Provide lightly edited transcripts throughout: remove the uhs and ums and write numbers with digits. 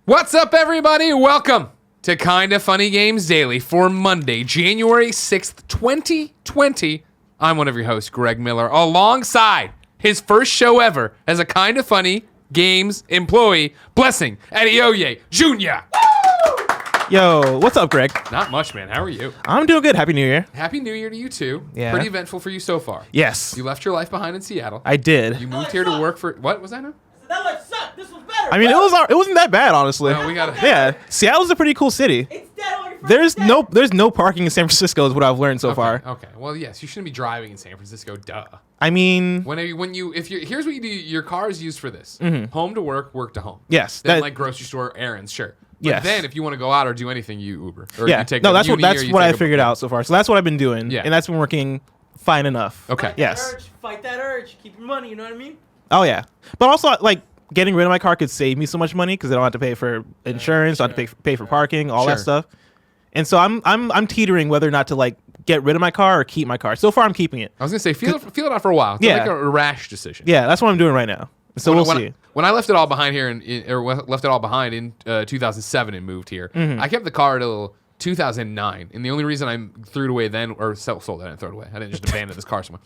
What's up, everybody? Welcome to Kinda Funny Games Daily for Monday, January 6th, 2020. I'm one of your hosts, Greg Miller, alongside his first show ever as a Kinda Funny Games employee, Blessing Adeoye Jr. Yo, what's up, Greg? Not much, man. How are you? I'm doing good. Happy New Year. Happy New Year to you, too. Yeah. Pretty eventful for you so far. Yes. You left your life behind in Seattle. I did. You moved here to work for... What was that now? That life sucked. This was better. I mean, it wasn't that bad, honestly. No, we gotta... Yeah, Seattle's a pretty cool city. It's dead. All your friends There's dead. no parking in San Francisco is what I've learned so far. Okay. Well, yes, you shouldn't be driving in San Francisco. Duh. I mean, Here's what you do. Your car is used for this: home to work, work to home. yes. Then like grocery store errands, sure. But Yes. then if you want to go out or do anything, you Uber. Or yeah. You take No, a that's uni, what or you I take a- figured out so far. So that's what I've been doing. Yeah. And that's been working fine enough. Okay. Yes. Fight that urge. Keep your money. You know what I mean? Oh yeah. But also, like, getting rid of my car could save me so much money because I don't have to pay for insurance, I don't have to pay for parking, all that Sure. stuff. And so I'm teetering whether or not to like get rid of my car or keep my car. So far, I'm keeping it. I was gonna say feel it out for a while. It's Yeah. like a rash decision. Yeah, that's what I'm doing right now. So we'll see. When I left it all behind here left it all behind in 2007 and moved here, I kept the car till 2009, and the only reason I threw it away then, or sold it, I didn't throw it away. I didn't just abandon this car somewhere.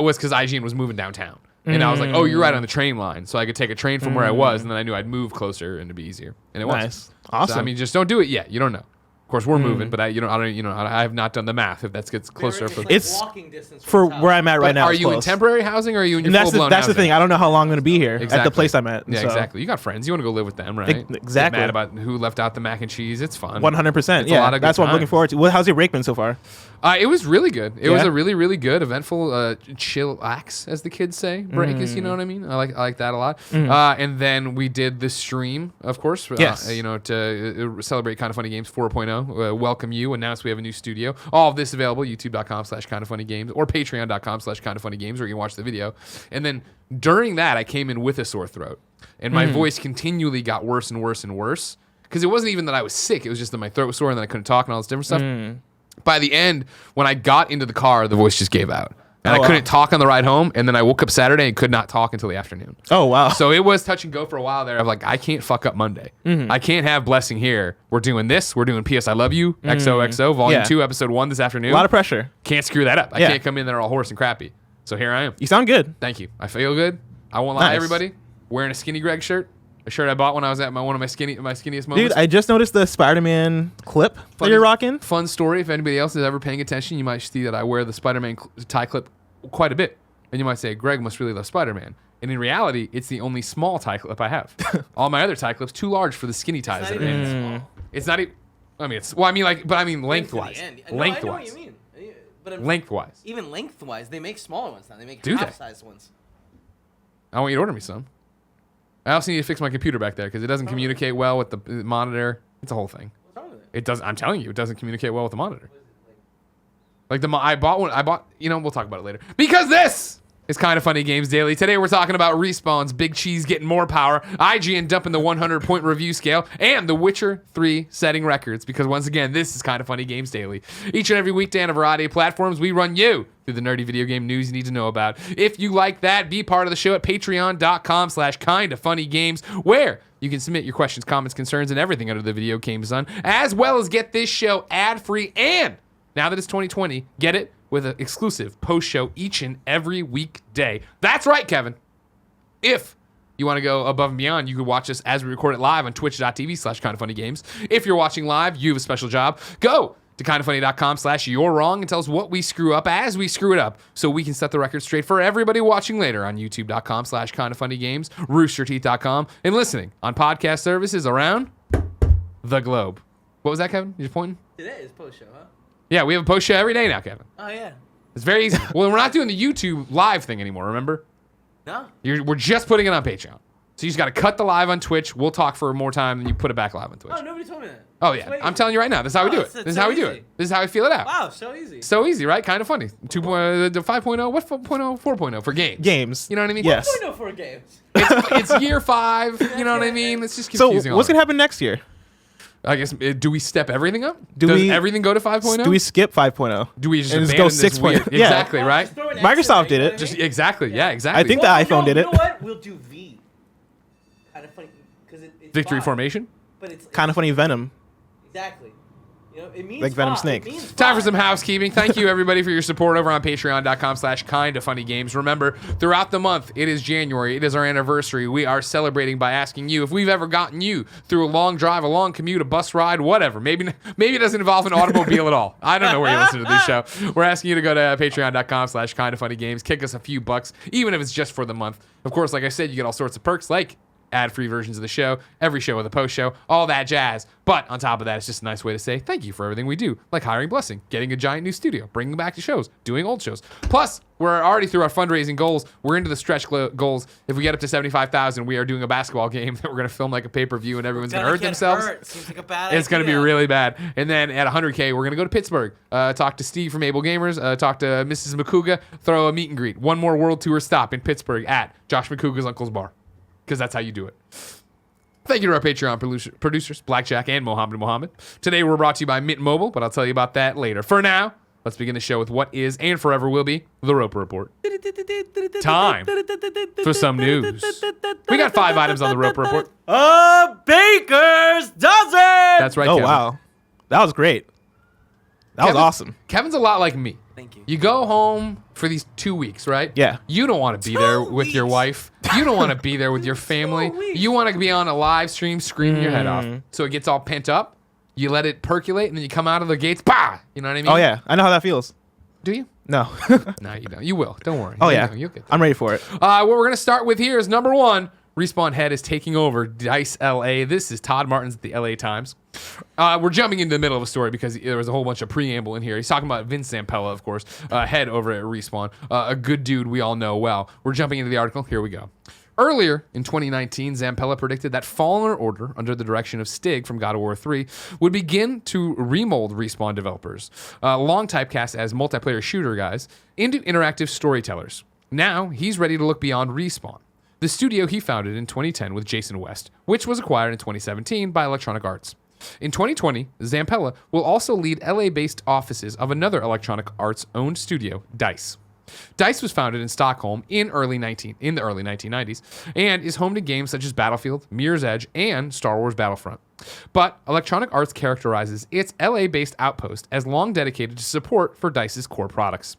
Was because IGN was moving downtown, and I was like, "Oh, you're right on the train line," so I could take a train from where I was, and then I knew I'd move closer and it'd be easier. And it was Nice. Awesome. So, I mean, just don't do it yet. You don't know. Of course, we're moving, but I have not done the math. If that gets closer, It's, It's walking distance For his house. where I'm at right But now. are it's you in close. temporary housing or are you in your And that's full-blown the housing? thing. I don't know how long I'm going to be here at Exactly. the place I'm at. Yeah, so. exactly. You got friends. You want to go live with them, right? Exactly. Get mad about who left out the mac and cheese. It's fun. 100%. It's a Yeah, lot of good that's what I'm looking times. forward to. Well, how's your break been so far? It was really good. It was Yeah? a really, really good, eventful, chillax, as the kids say. Break is, you know what I mean? I like that a lot. And then we did the stream, of course. Yes. To celebrate Kinda Funny Games 4.0. Welcome you. Announce we have a new studio. All of this available, youtube.com/kindafunnygames or patreon.com/kindafunnygames where you can watch the video. And then during that, I came in with a sore throat. And my voice continually got worse and worse and worse. Because it wasn't even that I was sick. It was just that my throat was sore and then I couldn't talk and all this different stuff. By the end, when I got into the car, the voice just gave out. And I couldn't talk on the ride home. And then I woke up Saturday and could not talk until the afternoon. Oh, wow. So it was touch and go for a while there. Of like, I can't fuck up Monday. I can't have Blessing here. We're doing this. We're doing P.S. I Love You, XOXO, Volume Yeah. 2, Episode 1 this afternoon. A lot of pressure. Can't screw that up. I Yeah. can't come in there all hoarse and crappy. So here I am. You sound good. Thank you. I feel good. I won't lie, Nice. everybody. Wearing a Skinny Greg shirt. A shirt I bought when I was at one of my skinniest moments. Dude, I just noticed the Spider-Man clip that Funny- you're rocking. Fun story. If anybody else is ever paying attention, you might see that I wear the Spider-Man tie clip quite a bit. And you might say, Greg must really love Spider-Man. And in reality, it's the only small tie clip I have. All my other tie clips too large for the skinny ties that are in it. It's not even. I mean, lengthwise. I know Lengthwise. what you mean. But Lengthwise. even lengthwise, they make smaller ones now. They make Do they? half-sized ones. I want you to order me some. I also need to fix my computer back there because it doesn't communicate well with the monitor. It's a whole thing. What's wrong with it? It does. I'm telling you, it doesn't communicate well with the monitor. I bought one. We'll talk about it later. Because this is Kinda Funny Games Daily. Today we're talking about Respawn's Big Cheese getting more power, IGN dumping the 100-point review scale, and The Witcher 3 setting records. Because once again, this is Kinda Funny Games Daily. Each and every weekday on a variety of platforms, we run you through the nerdy video game news you need to know about. If you like that, be part of the show at patreon.com/kindafunnygames, where you can submit your questions, comments, concerns, and everything under the video game sun, as well as get this show ad-free. And now that it's 2020, get it with an exclusive post show each and every weekday. That's right, Kevin. If you want to go above and beyond, you can watch us as we record it live on twitch.tv/kindafunnygames. If you're watching live, you have a special job. Go to kindafunny.com/you're wrong and tell us what we screw up as we screw it up so we can set the record straight for everybody watching later on youtube.com/kindafunnygames, roosterteeth.com, and listening on podcast services around the globe. What was that, Kevin? You're pointing? Today is post-show, huh? Yeah, we have a post show every day now, Kevin. Oh, yeah. It's very easy. Well, we're not doing the YouTube live thing anymore, remember? No. We're just putting it on Patreon. So you just got to cut the live on Twitch. We'll talk for more time, and you put it back live on Twitch. Oh, nobody told me that. Oh, yeah. I'm telling you right now. This is how we do it. it's This is so how we do easy. it. This is how we feel it out. Wow, so easy. So easy, right? Kind of funny. 5.0. What 4.0? 4.0 for games. Games. You know what I mean? Yes. 4.0 for games. It's year 5. You know what I mean? It's just So confusing. what's going to happen next year? I guess, do we step everything up? Do Does we- everything go to 5.0? Do we skip 5.0? Do we just and abandon go this 6.0? weird- Yeah. Exactly, right? Just throw an X Microsoft in there, did you know it. what I Just mean? exactly. Yeah, exactly. I think the iPhone did it. You know what? We'll do V. Kind of funny. Because it's Victory five. formation? but it's Kind of funny Venom. exactly. You know, it means Like Venom fun. Snake. It means Time for fun. some housekeeping. Thank you, everybody, for your support over on patreon.com/kindoffunnygames. Remember, throughout the month, it is January. It is our anniversary. We are celebrating by asking you if we've ever gotten you through a long drive, a long commute, a bus ride, whatever. Maybe it doesn't involve an automobile at all. I don't know where you listen to this show. We're asking you to go to patreon.com/kindoffunnygames. Kick us a few bucks, even if it's just for the month. Of course, like I said, you get all sorts of perks like ad-free versions of the show, every show with a post show, all that jazz. But on top of that, it's just a nice way to say thank you for everything we do, like hiring Blessing, getting a giant new studio, bringing back to shows, doing old shows. Plus, we're already through our fundraising goals. We're into the stretch goals. If we get up to 75,000, we are doing a basketball game that we're going to film like a pay-per-view, and everyone's going to hurt themselves. Seems like a bad It's going to be idea. really bad. And then at 100K, we're going to go to Pittsburgh, talk to Steve from Able Gamers, talk to Mrs. McCouga, throw a meet and greet. One more World Tour stop in Pittsburgh at Josh McCouga's Uncle's Bar, because that's how you do it. Thank you to our Patreon producers, Blackjack and Mohammed. Today we're brought to you by Mint Mobile, but I'll tell you about that later. For now, let's begin the show with what is and forever will be the Roper Report. Time for some news. We got 5 items on the Roper Report. A baker's dozen. That's right, Oh, Kevin. wow. That was great. That was Kevin- awesome. Kevin's a lot like me. Thank you. You go home for these 2 weeks, right? Yeah. You don't want to be there 2 with your weeks. wife. You don't want to be there with your family. 2 weeks. You want to be on a live stream screaming your head off. So it gets all pent up. You let it percolate, and then you come out of the gates. Bah! You know what I mean? Oh, yeah. I know how that feels. Do you? No. No, you don't. You will. Don't worry. Oh, You yeah. know, you'll get there. I'm ready for it. What we're going to start with here is number 1. Respawn Head is taking over DICE LA. This is Todd Martin's at the LA Times. We're jumping into the middle of a story because there was a whole bunch of preamble in here. He's talking about Vince Zampella, of course, head over at Respawn. A good dude we all know well. We're jumping into the article. Here we go. Earlier in 2019, Zampella predicted that Fallen Order, under the direction of Stig from God of War 3, would begin to remold Respawn developers, long typecast as multiplayer shooter guys, into interactive storytellers. Now, he's ready to look beyond Respawn, the studio he founded in 2010 with Jason West, which was acquired in 2017 by Electronic Arts. In 2020, Zampella will also lead LA-based offices of another Electronic Arts-owned studio, DICE. DICE was founded in Stockholm in the early 1990s and is home to games such as Battlefield, Mirror's Edge, and Star Wars Battlefront. But Electronic Arts characterizes its LA-based outpost as long dedicated to support for DICE's core products.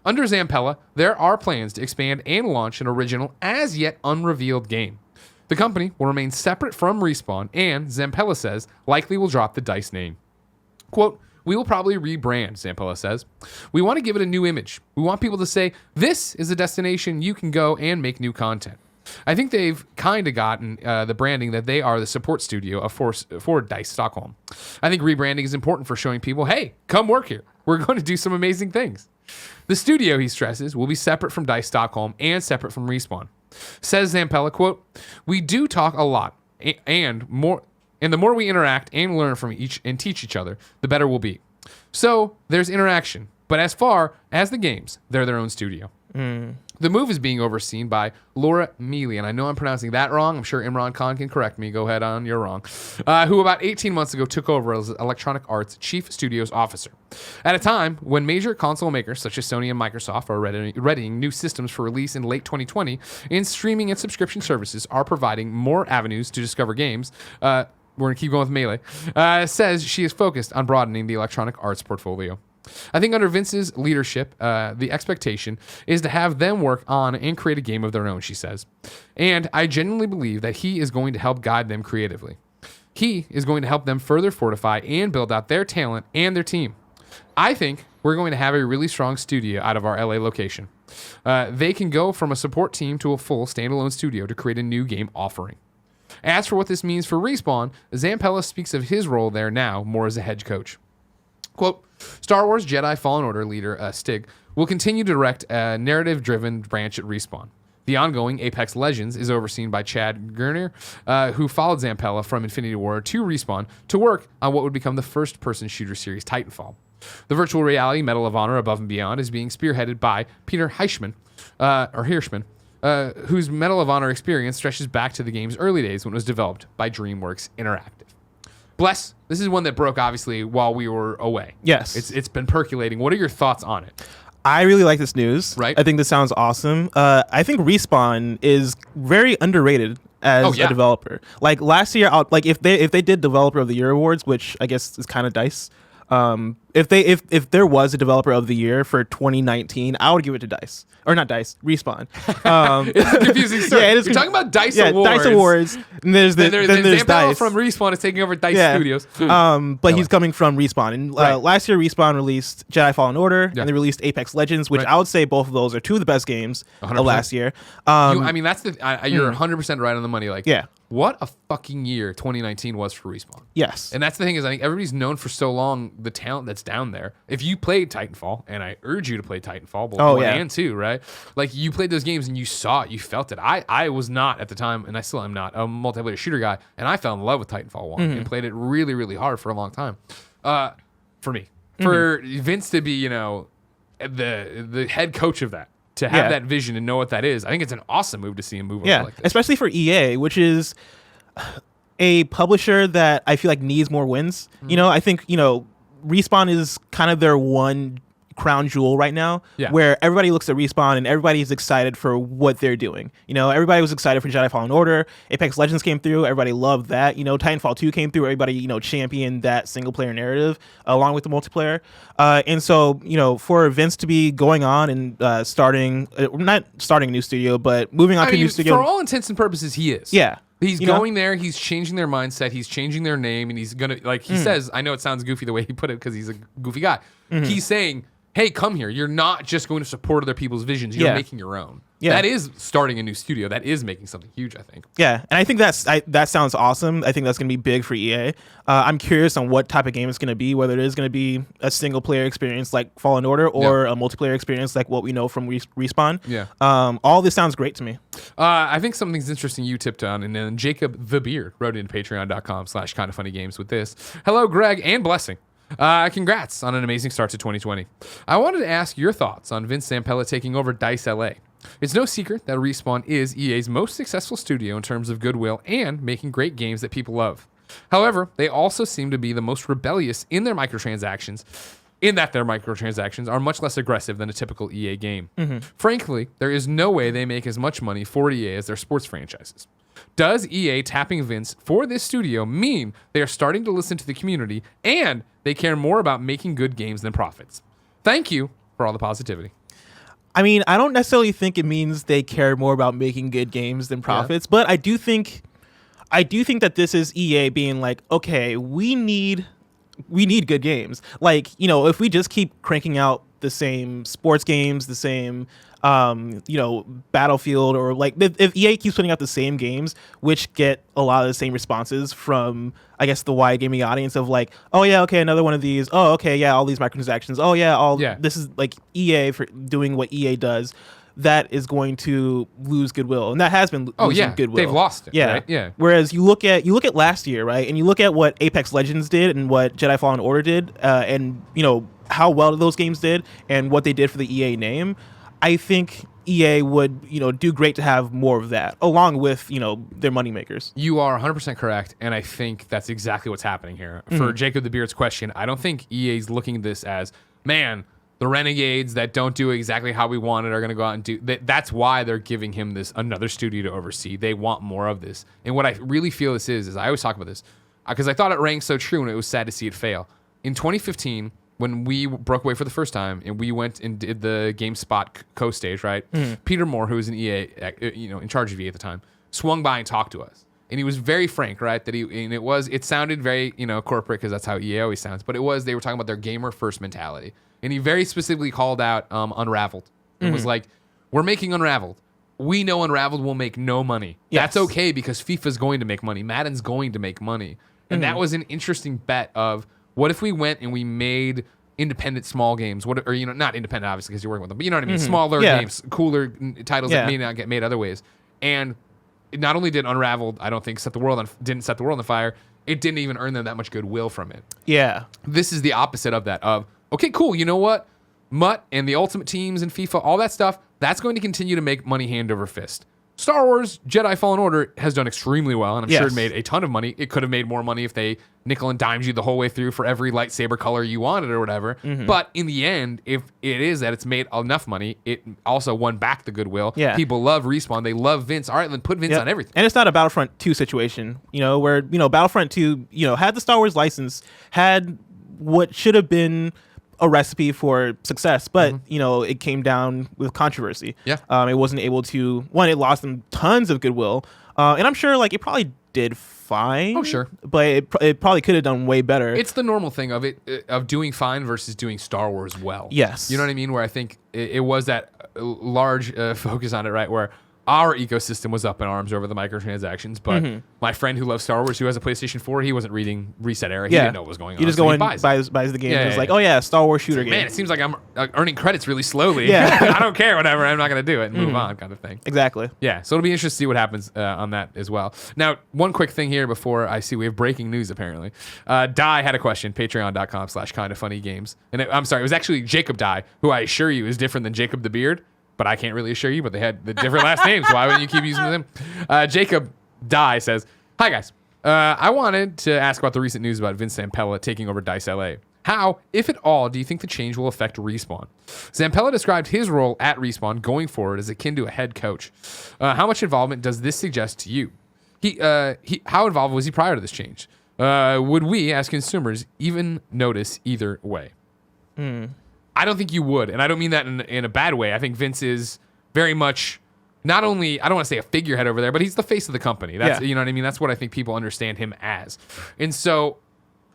Under Zampella, there are plans to expand and launch an original, as yet unrevealed game. The company will remain separate from Respawn and, Zampella says, likely will drop the DICE name. Quote, "We will probably rebrand," Zampella says. "We want to give it a new image. We want people to say, this is a destination you can go and make new content." I think they've kind of gotten the branding that they are the support studio for DICE Stockholm. I think rebranding is important for showing people, hey, come work here. We're going to do some amazing things. The studio, he stresses, will be separate from DICE Stockholm and separate from Respawn. Says Zampella, quote, "We do talk a lot, and the more we interact and learn from each and teach each other, the better we'll be. So there's interaction, but as far as the games, they're their own studio." The move is being overseen by Laura Mealy, and I know I'm pronouncing that wrong. I'm sure Imran Khan can correct me. Go ahead on, you're wrong. Who about 18 months ago took over as Electronic Arts Chief Studios Officer. At a time when major console makers such as Sony and Microsoft are readying new systems for release in late 2020, and streaming and subscription services are providing more avenues to discover games, we're going to keep going with Melee, says she is focused on broadening the Electronic Arts portfolio. I think under Vince's leadership, the expectation is to have them work on and create a game of their own, she says. And I genuinely believe that he is going to help guide them creatively. He is going to help them further fortify and build out their talent and their team. I think we're going to have a really strong studio out of our LA location. They can go from a support team to a full standalone studio to create a new game offering. As for what this means for Respawn, Zampella speaks of his role there now more as a head coach. Quote, "Star Wars Jedi Fallen Order leader Stig will continue to direct a narrative-driven branch at Respawn. The ongoing Apex Legends is overseen by Chad Gurner, who followed Zampella from Infinity War to Respawn to work on what would become the first-person shooter series Titanfall. The virtual reality Medal of Honor Above and Beyond is being spearheaded by Peter Hirschman, whose Medal of Honor experience stretches back to the game's early days when it was developed by DreamWorks Interactive." Bless, this is one that broke, obviously, while we were away. Yes. It's been percolating. What are your thoughts on it? I really like this news. Right. I think this sounds awesome. I think Respawn is very underrated as a developer. Like last year, like if they did Developer of the Year awards, which I guess is kind of DICE. If there was a Developer of the Year for 2019, I would give it to DICE. Or not DICE, Respawn. It's a confusing story. Yeah, you're talking about DICE Awards. DICE Awards. And there's Zampella DICE. from Respawn is taking over DICE Studios. But he's coming from Respawn. And last year, Respawn released Jedi Fallen Order, and they released Apex Legends, which I would say both of those are two of the best games of last year. I mean, that's you're 100% right on the money. Like, yeah. What a fucking year 2019 was for Respawn. Yes. And that's the thing is, I think everybody's known for so long the talent that's down there. If you played Titanfall, and I urge you to play Titanfall, both 1 and 2, right? Like, you played those games and you saw it, you felt it. I was not at the time, and I still am not, a multiplayer shooter guy, and I fell in love with Titanfall 1 and played it really, really hard for a long time. For me. For Vince to be, you know, the head coach of that, to have that vision and know what that is, I think it's an awesome move to see him move over like this. Especially for EA, which is a publisher that I feel like needs more wins. You know, I think, you know, Respawn is kind of their one crown jewel right now, where everybody looks at Respawn and everybody's excited for what they're doing. You know, everybody was excited for Jedi Fallen Order. Apex Legends came through. Everybody loved that. You know, Titanfall 2 came through. Everybody, you know, championed that single player narrative along with the multiplayer. And so, you know, for Vince to be going on and not starting a new studio, but moving on to a new studio. For all intents and purposes, he is. Yeah. He's going there. He's changing their mindset. He's changing their name. And he's going to, like he says, I know it sounds goofy the way he put it because he's a goofy guy. He's saying, hey, come here. You're not just going to support other people's visions. You're making your own. Yeah. That is starting a new studio. That is making something huge, I think. Yeah, and I think that sounds awesome. I think that's going to be big for EA. I'm curious on what type of game it's going to be, whether it is going to be a single-player experience like Fallen Order or a multiplayer experience like what we know from Respawn. Yeah. All this sounds great to me. I think something's interesting you tipped on, and then Jacob the Beard wrote into patreon.com/kindoffunnygames with this. Hello, Greg and Blessing. Congrats on an amazing start to 2020. I wanted to ask your thoughts on Vince Zampella taking over DICE LA. It's no secret that Respawn is EA's most successful studio in terms of goodwill and making great games that people love. However, they also seem to be the most rebellious in their microtransactions, in that their microtransactions are much less aggressive than a typical EA game. Frankly, there is no way they make as much money for EA as their sports franchises. Does EA tapping Vince for this studio mean they are starting to listen to the community and they care more about making good games than profits? Thank you for all the positivity. I mean, I don't necessarily think it means they care more about making good games than profits, but I do think that this is EA being like, okay, we need good games. Like, you know, if we just keep cranking out the same sports games, the same you know, Battlefield, or like if EA keeps putting out the same games, which get a lot of the same responses from, I guess, the wide gaming audience of like, oh yeah, okay, another one of these. Oh, okay, yeah, all these microtransactions. Oh yeah, this is like EA for doing what EA does. That is going to lose goodwill, and that has been losing goodwill. They've lost it. Yeah, right? Yeah. Whereas you look at last year, right, and you look at what Apex Legends did and what Jedi Fallen Order did, and you know how well those games did and what they did for the EA name. I think EA would, you know, do great to have more of that, along with, you know, their moneymakers. You are 100% correct, and I think that's exactly what's happening here. For Jacob the Beard's question, I don't think EA's looking at this as, man, the renegades that don't do exactly how we want it are going to go out and do that's why they're giving him this another studio to oversee. They want more of this. And what I really feel this is I always talk about this because I thought it rang so true and it was sad to see it fail. In 2015, when we broke away for the first time and we went and did the GameSpot co-stage, right? Peter Moore, who was an EA, you know, in charge of EA at the time, swung by and talked to us. And he was very frank, right? It sounded very, you know, corporate because that's how EA always sounds. But they were talking about their gamer first mentality. And he very specifically called out Unraveled. It was like, we're making Unraveled. We know Unraveled will make no money. Yes. That's okay because FIFA's going to make money. Madden's going to make money. And that was an interesting bet of, what if we went and we made independent small games? Or, you know, not independent, obviously, because you're working with them, but you know what I mean? Smaller games, cooler titles that may not get made other ways. And not only did Unraveled, I don't think, didn't set the world on fire, it didn't even earn them that much goodwill from it. Yeah. This is the opposite of that, of, okay, cool, you know what? Mutt and the Ultimate Teams and FIFA, all that stuff, that's going to continue to make money hand over fist. Star Wars Jedi Fallen Order has done extremely well, and I'm sure Yes. it made a ton of money. It could have made more money if they nickel and dimed you the whole way through for every lightsaber color you wanted or whatever. But in the end, if it is that it's made enough money, it also won back the goodwill. Yeah. People love Respawn. They love Vince. All right, then put Vince Yep. on everything. And it's not a Battlefront 2 situation, where, Battlefront 2, had the Star Wars license, had what should have been a recipe for success, but, it came down with controversy. Yeah. It wasn't able to, one, it lost them tons of goodwill. And I'm sure, it probably did fine. Oh, sure. But it probably could have done way better. It's the normal thing of of doing fine versus doing Star Wars well. Yes. You know what I mean? Where I think it was that large focus on it, right? Where our ecosystem was up in arms over the microtransactions, but my friend who loves Star Wars, who has a PlayStation 4, he wasn't reading Reset Era. He didn't know what was going on. You just so go he in, buys buys the game, Yeah, and it's yeah, like, yeah. oh yeah, Star Wars shooter game. Man, it seems like I'm earning credits really slowly. Yeah. I don't care, whatever. I'm not going to do it and move on kind of thing. Exactly. Yeah, so it'll be interesting to see what happens on that as well. Now, one quick thing here before I see we have breaking news apparently. Dye had a question, patreon.com/kindafunnygames. And I'm sorry, it was actually Jacob Dye, who I assure you is different than Jacob the Beard, but I can't really assure you, but they had the different last names. Why wouldn't you keep using them? Jacob Dye says, "Hi guys, I wanted to ask about the recent news about Vince Zampella taking over DICE LA. How, if at all, do you think the change will affect Respawn? Zampella described his role at Respawn going forward as akin to a head coach. How much involvement does this suggest to you? How involved was he prior to this change? Would we, as consumers, even notice either way?" I don't think you would, and I don't mean that in a bad way. I think Vince is very much not only, I don't want to say a figurehead over there, but he's the face of the company. That's You know what I mean? That's what I think people understand him as. And so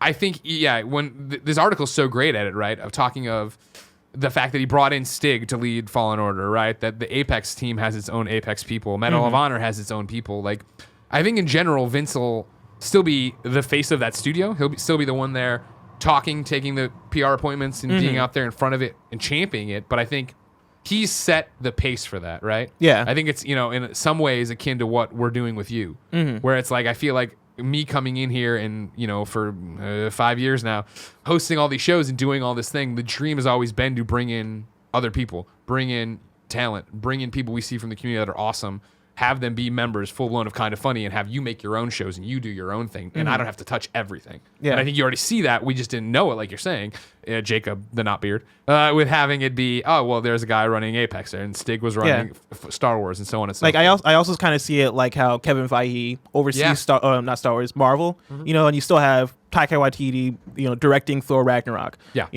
I think, when this article's so great at it, right, of talking of the fact that he brought in Stig to lead Fallen Order, right, that the Apex team has its own Apex people, Medal of Honor has its own people. Like, I think in general, Vince will still be the face of that studio. He'll still be the one there talking, taking the PR appointments, and being out there in front of it and championing it. But I think he's set the pace for that, right? Yeah. I think it's, in some ways akin to what we're doing with you, where it's like, I feel like me coming in here and, for 5 years now, hosting all these shows and doing all this thing, the dream has always been to bring in other people, bring in talent, bring in people we see from the community that are awesome, have them be members full blown of Kind of Funny, and have you make your own shows and you do your own thing, and I don't have to touch everything. Yeah. And I think you already see that. We just didn't know it, like you're saying, Jacob the not beard, with having it be, oh well, there's a guy running Apex there, and Stig was running Star Wars, and so on and so forth. I also kind of see it like how Kevin Feige oversees not Star Wars, Marvel, and you still have Taika Waititi, directing Thor Ragnarok. Yeah.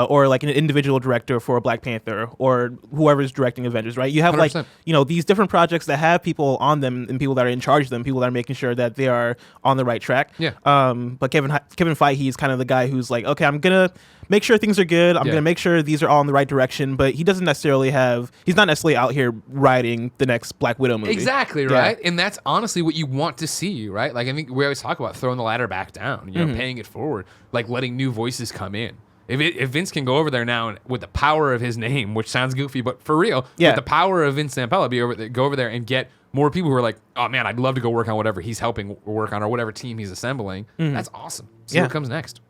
Or like an individual director for Black Panther, or whoever's directing Avengers, right? You have 100%. these different projects that have people on them and people that are in charge of them, people that are making sure that they are on the right track. Yeah. But Kevin Feige is kind of the guy who's like, okay, I'm gonna make sure things are good. I'm gonna make sure these are all in the right direction. But he's not necessarily out here writing the next Black Widow movie. Exactly, right? And that's honestly what you want to see, right? Like, I think we always talk about throwing the ladder back down, paying it forward, like letting new voices come in. If Vince can go over there now and with the power of his name, which sounds goofy, but for real, with the power of Vince Zampella, go over there and get more people who are like, oh man, I'd love to go work on whatever he's helping work on or whatever team he's assembling. That's awesome. See what comes next.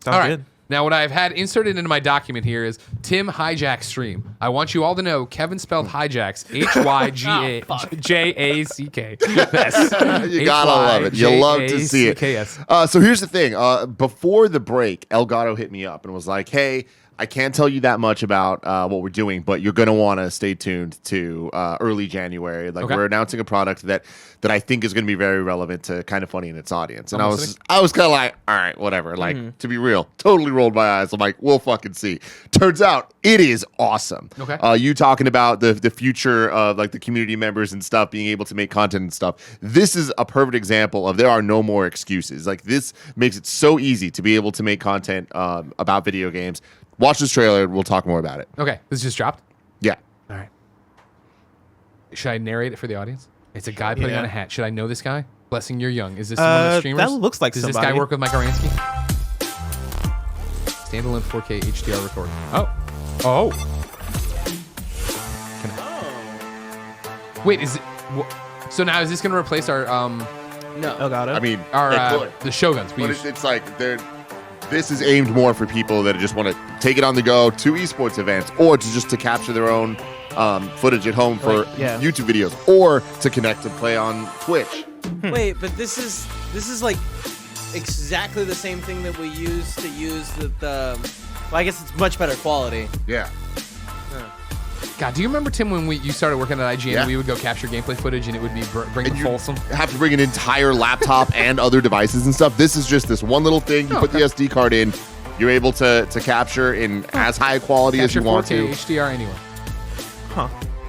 Sounds All right. good. Now, what I've had inserted into my document here is Tim Hijack Stream. I want you all to know Kevin spelled hijacks, HYJACK. You gotta love it. You love to see it. So here's the thing. Before the break, Elgato hit me up and was like, hey, I can't tell you that much about what we're doing, but you're going to want to stay tuned to early January. Like, we're announcing a product that I think is going to be very relevant to Kind of Funny in its audience. And I was kind of like, all right, whatever. Like, to be real, totally rolled my eyes. I'm like, we'll fucking see. Turns out it is awesome. Okay. You talking about the future of like the community members and stuff, being able to make content and stuff. This is a perfect example of there are no more excuses. Like, this makes it so easy to be able to make content about video games. Watch this trailer. We'll talk more about it. Okay. This just dropped? Yeah. All right. Should I narrate it for the audience? It's a guy putting on a hat. Should I know this guy? Blessing, you're young. Is this one of the streamers? That looks like Does somebody. this guy work with Mike Aransky? Standalone 4K HDR recording. Oh. Wait, is it... So now is this going to replace our... No. Elgato. I mean, our it could. the Shoguns? But it's like this is aimed more for people that just want to take it on the go to esports events or to just to capture their own footage at home for YouTube videos, or to connect to play on Twitch. Wait, but this is like exactly the same thing that we use to use the well, I guess it's much better quality. Yeah. God, do you remember, Tim, when you started working at IGN and we would go capture gameplay footage and it would be bring Folsom? Have to bring an entire laptop and other devices and stuff. This is just this one little thing. You put the SD card in, you're able to capture in as high quality as you want to. HDR anywhere. Huh.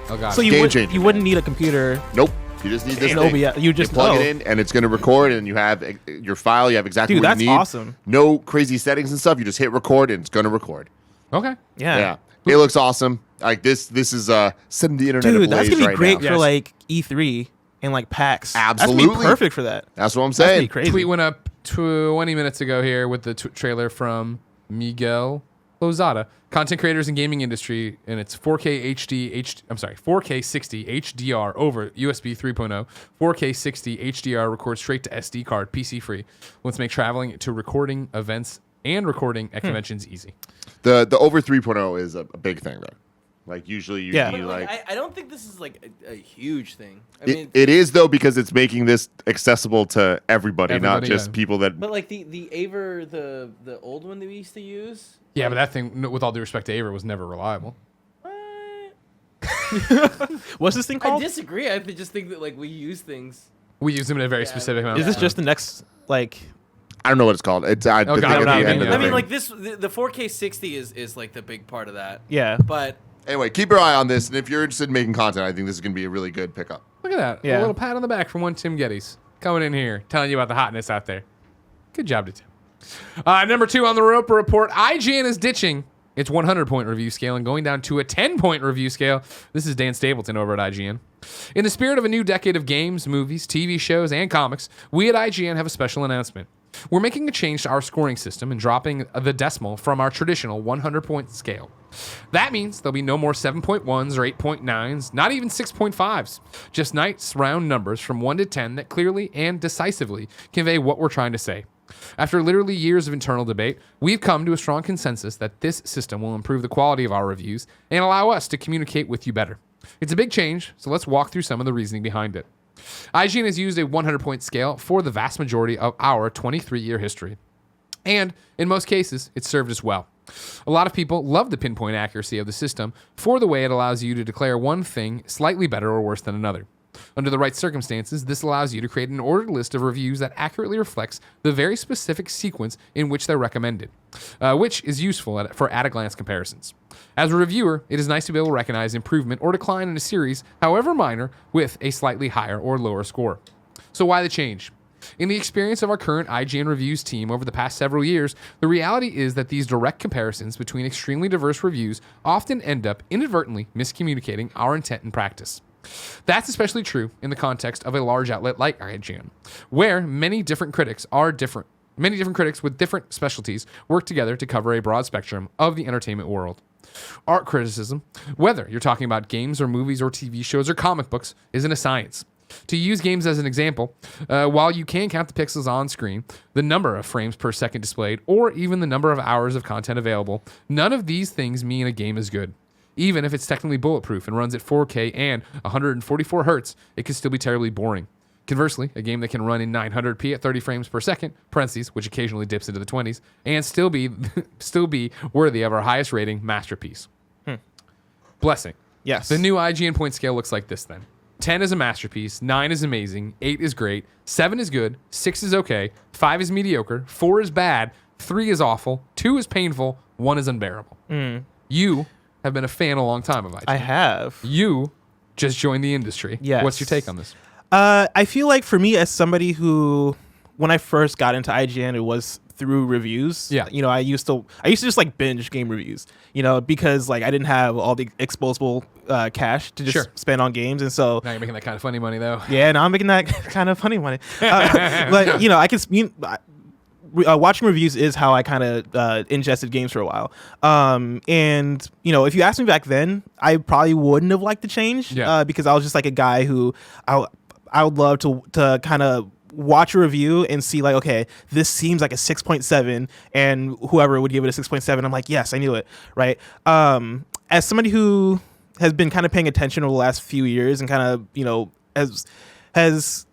Oh, God. So you wouldn't need a computer. Nope. You just need this thing. OBS. You just plug it in, and it's going to record, and you have your file. You have exactly what you need. That's awesome. No crazy settings and stuff. You just hit record, and it's going to record. Okay. Yeah. It looks awesome. Like this is setting the internet ablaze that's gonna be great now. for like E3 and like PAX. Absolutely. That's gonna be perfect for that. That's what I'm saying. That's gonna be crazy. Tweet went up 20 minutes ago here with the trailer from Miguel Lozada, content creators and gaming industry, and it's 4K 60 HDR over USB 3.0. 4K 60 HDR records straight to SD card, PC free. Let's make traveling to recording events and recording at conventions easy. The over 3.0 is a big thing though. Like usually you But, like I don't think this is like a huge thing. I mean, it is though, because it's making this accessible to everybody, not just people that. But like the Aver, the old one that we used to use. Yeah, but that thing, with all due respect to Aver, was never reliable. What's this thing I called? disagree. I just think that like we use things. We use them in a very specific amount. Is this just the next like? I don't know what it's called. It's God, I mean, like this, the 4K 60 is like the big part of that. Yeah. But anyway, keep your eye on this, and if you're interested in making content, I think this is going to be a really good pickup. Look at that. Yeah. A little pat on the back from one Tim Geddes coming in here, telling you about the hotness out there. Good job to Tim. Number 2 on the Roper Report, IGN is ditching its 100-point review scale and going down to a 10-point review scale. This is Dan Stapleton over at IGN. In the spirit of a new decade of games, movies, TV shows, and comics, we at IGN have a special announcement. We're making a change to our scoring system and dropping the decimal from our traditional 100-point scale. That means there'll be no more 7.1s or 8.9s, not even 6.5s. Just nice round numbers from 1 to 10 that clearly and decisively convey what we're trying to say. After literally years of internal debate, we've come to a strong consensus that this system will improve the quality of our reviews and allow us to communicate with you better. It's a big change, so let's walk through some of the reasoning behind it. IGN has used a 100-point scale for the vast majority of our 23-year history. And in most cases, it's served us well. A lot of people love the pinpoint accuracy of the system for the way it allows you to declare one thing slightly better or worse than another. Under the right circumstances, this allows you to create an ordered list of reviews that accurately reflects the very specific sequence in which they're recommended, which is useful for at-a-glance comparisons. As a reviewer, it is nice to be able to recognize improvement or decline in a series, however minor, with a slightly higher or lower score. So why the change? In the experience of our current IGN Reviews team over the past several years, the reality is that these direct comparisons between extremely diverse reviews often end up inadvertently miscommunicating our intent and practice. That's especially true in the context of a large outlet like IGN, where many different critics with different specialties work together to cover a broad spectrum of the entertainment world. Art criticism, whether you're talking about games or movies or TV shows or comic books, isn't a science. To use games as an example, while you can count the pixels on screen, the number of frames per second displayed, or even the number of hours of content available, none of these things mean a game is good. Even if it's technically bulletproof and runs at 4K and 144 Hz, it can still be terribly boring. Conversely, a game that can run in 900p at 30 frames per second, parentheses, which occasionally dips into the 20s, and still be worthy of our highest rating masterpiece. Blessing. Yes. The new IGN point scale looks like this then. 10 is a masterpiece, 9 is amazing, 8 is great, 7 is good, 6 is okay, 5 is mediocre, 4 is bad, 3 is awful, 2 is painful, 1 is unbearable. You have been a fan a long time of IGN. I have. You just joined the industry. Yes. What's your take on this? I feel like for me, as somebody who, when I first got into IGN, it was through reviews. Yeah. You know, I used to just like binge game reviews, you know, because like I didn't have all the exposable cash to just spend on games. And so Now you're making that kind of funny money though. Yeah, now I'm making that kind of funny money. But, you know, I can, watching reviews is how I kind of ingested games for a while. And, you know, if you asked me back then, I probably wouldn't have liked the change because I was just like a guy who I would love to kind of watch a review and see like, okay, this seems like a 6.7 and whoever would give it a 6.7, I'm like, yes, I knew it. Right. As somebody who has been kind of paying attention over the last few years and kind of has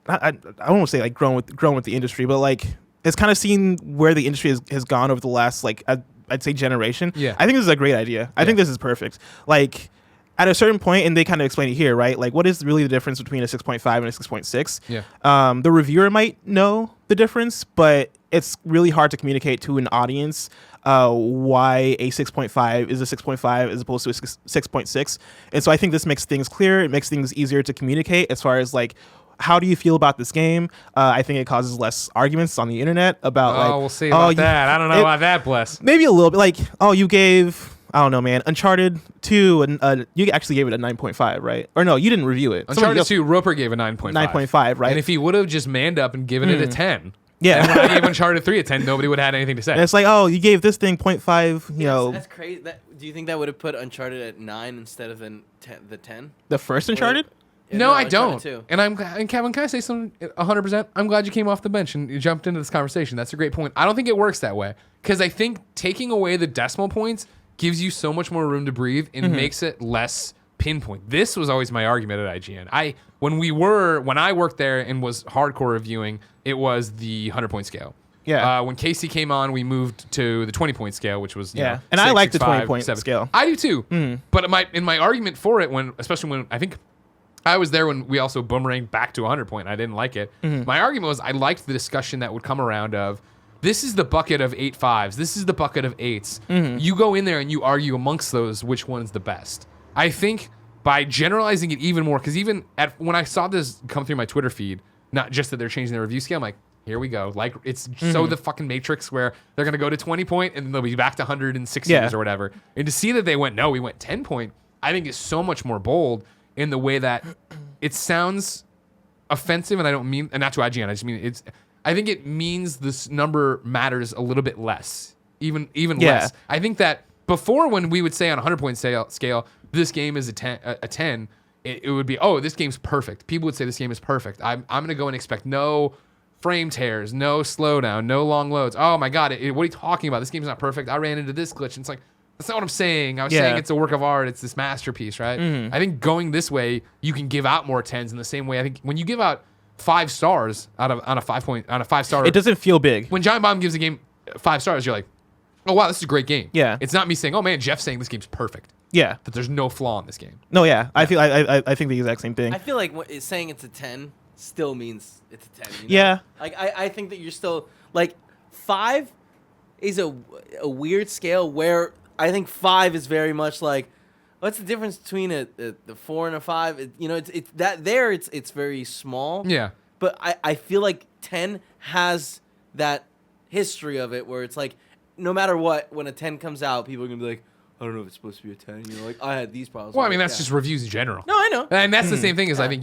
I don't want to say like grown with the industry, but like has kind of seen where the industry has gone over the last like I'd say generation. Yeah. I think this is a great idea. I think this is perfect. Like at a certain point, and they kind of explain it here, right? Like what is really the difference between a 6.5 and a 6.6? Yeah. The reviewer might know the difference, but it's really hard to communicate to an audience why a 6.5 is a 6.5 as opposed to a 6.6. And so I think this makes things clear. It makes things easier to communicate as far as like, how do you feel about this game? I think it causes less arguments on the internet about like, we'll see about that. I don't know about that, Bless. Maybe a little bit like, you gave, I don't know, man, Uncharted 2, and you actually gave it a 9.5, right? Or no, you didn't review it. Uncharted 2, Roper gave a 9.5. 9.5, right? And if he would have just manned up and given it a 10, yeah. and when I gave Uncharted 3 a 10, nobody would have had anything to say. And it's like, you gave this thing 0.5, know. That's crazy. Do you think that would have put Uncharted at 9 instead of the 10? The first Uncharted? Yeah, no, I don't. Too. And Kevin, can I say something 100%? I'm glad you came off the bench and you jumped into this conversation. That's a great point. I don't think it works that way because I think taking away the decimal points gives you so much more room to breathe and makes it less pinpoint. This was always my argument at IGN. When I worked there and was hardcore reviewing, it was the 100-point scale. Yeah. When Casey came on, we moved to the 20-point scale, which was and I like the 20-point scale. I do too. But in my argument for it, especially when I think I was there when we also boomeranged back to 100-point, and I didn't like it. My argument was I liked the discussion that would come around of this is the bucket of 8 5s. This is the bucket of 8s. You go in there and you argue amongst those which one's the best. I think by generalizing it even more, because even when I saw this come through my Twitter feed, not just that they're changing the review scale, I'm like, here we go. Like it's so the fucking Matrix where they're gonna go to 20-point and then they'll be back to 160s or whatever. And to see that we went 10-point, I think is so much more bold in the way that it sounds offensive, and I don't mean, and not to IGN, I just mean I think it means this number matters a little bit less, even less. I think that before when we would say on a 100-point scale, this game is a 10, it would be, this game's perfect. People would say this game is perfect. I'm going to go and expect no frame tears, no slowdown, no long loads. Oh my God, what are you talking about? This game's not perfect. I ran into this glitch. And it's like, that's not what I'm saying. I was saying it's a work of art. It's this masterpiece, right? I think going this way, you can give out more 10s in the same way. I think when you give out 5 stars on a 5-star, it doesn't feel big. When Giant Bomb gives a game 5 stars, you're like, oh wow, this is a great game. Yeah. It's not me saying, oh man, Jeff's saying this game's perfect. Yeah. That there's no flaw in this game. No, yeah. I feel I think the exact same thing. I feel like saying it's a 10 still means it's a 10. You know? Yeah. Like I think that you're still like 5 is a weird scale where I think 5 is very much like, what's the difference between the 4 and a 5? It's very small. Yeah. But I feel like 10 has that history of it where it's like, no matter what, when a 10 comes out, people are gonna be like, I don't know if it's supposed to be a 10. You know, like I had these problems. Well, I mean that's just reviews in general. No, I know. And that's the same thing as I think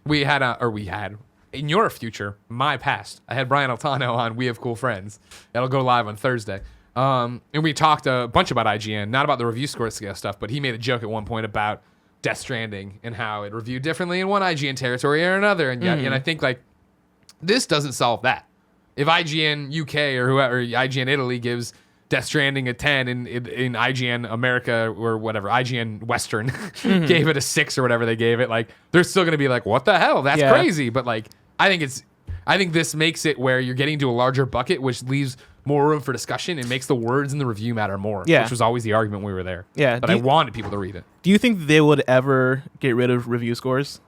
we had in your future, my past. I had Brian Altano on We Have Cool Friends. That'll go live on Thursday. And we talked a bunch about IGN, not about the review score scale stuff, but he made a joke at one point about Death Stranding and how it reviewed differently in one IGN territory or another. And and I think like this doesn't solve that. If IGN UK or whoever, IGN Italy gives Death Stranding a 10 in IGN America or whatever, IGN Western gave it a 6 or whatever they gave it, like they're still going to be like, what the hell? That's crazy. But like, I think this makes it where you're getting to a larger bucket, which leaves more room for discussion and makes the words in the review matter more, which was always the argument when we were there. Yeah. But I wanted people to read it. Do you think they would ever get rid of review scores?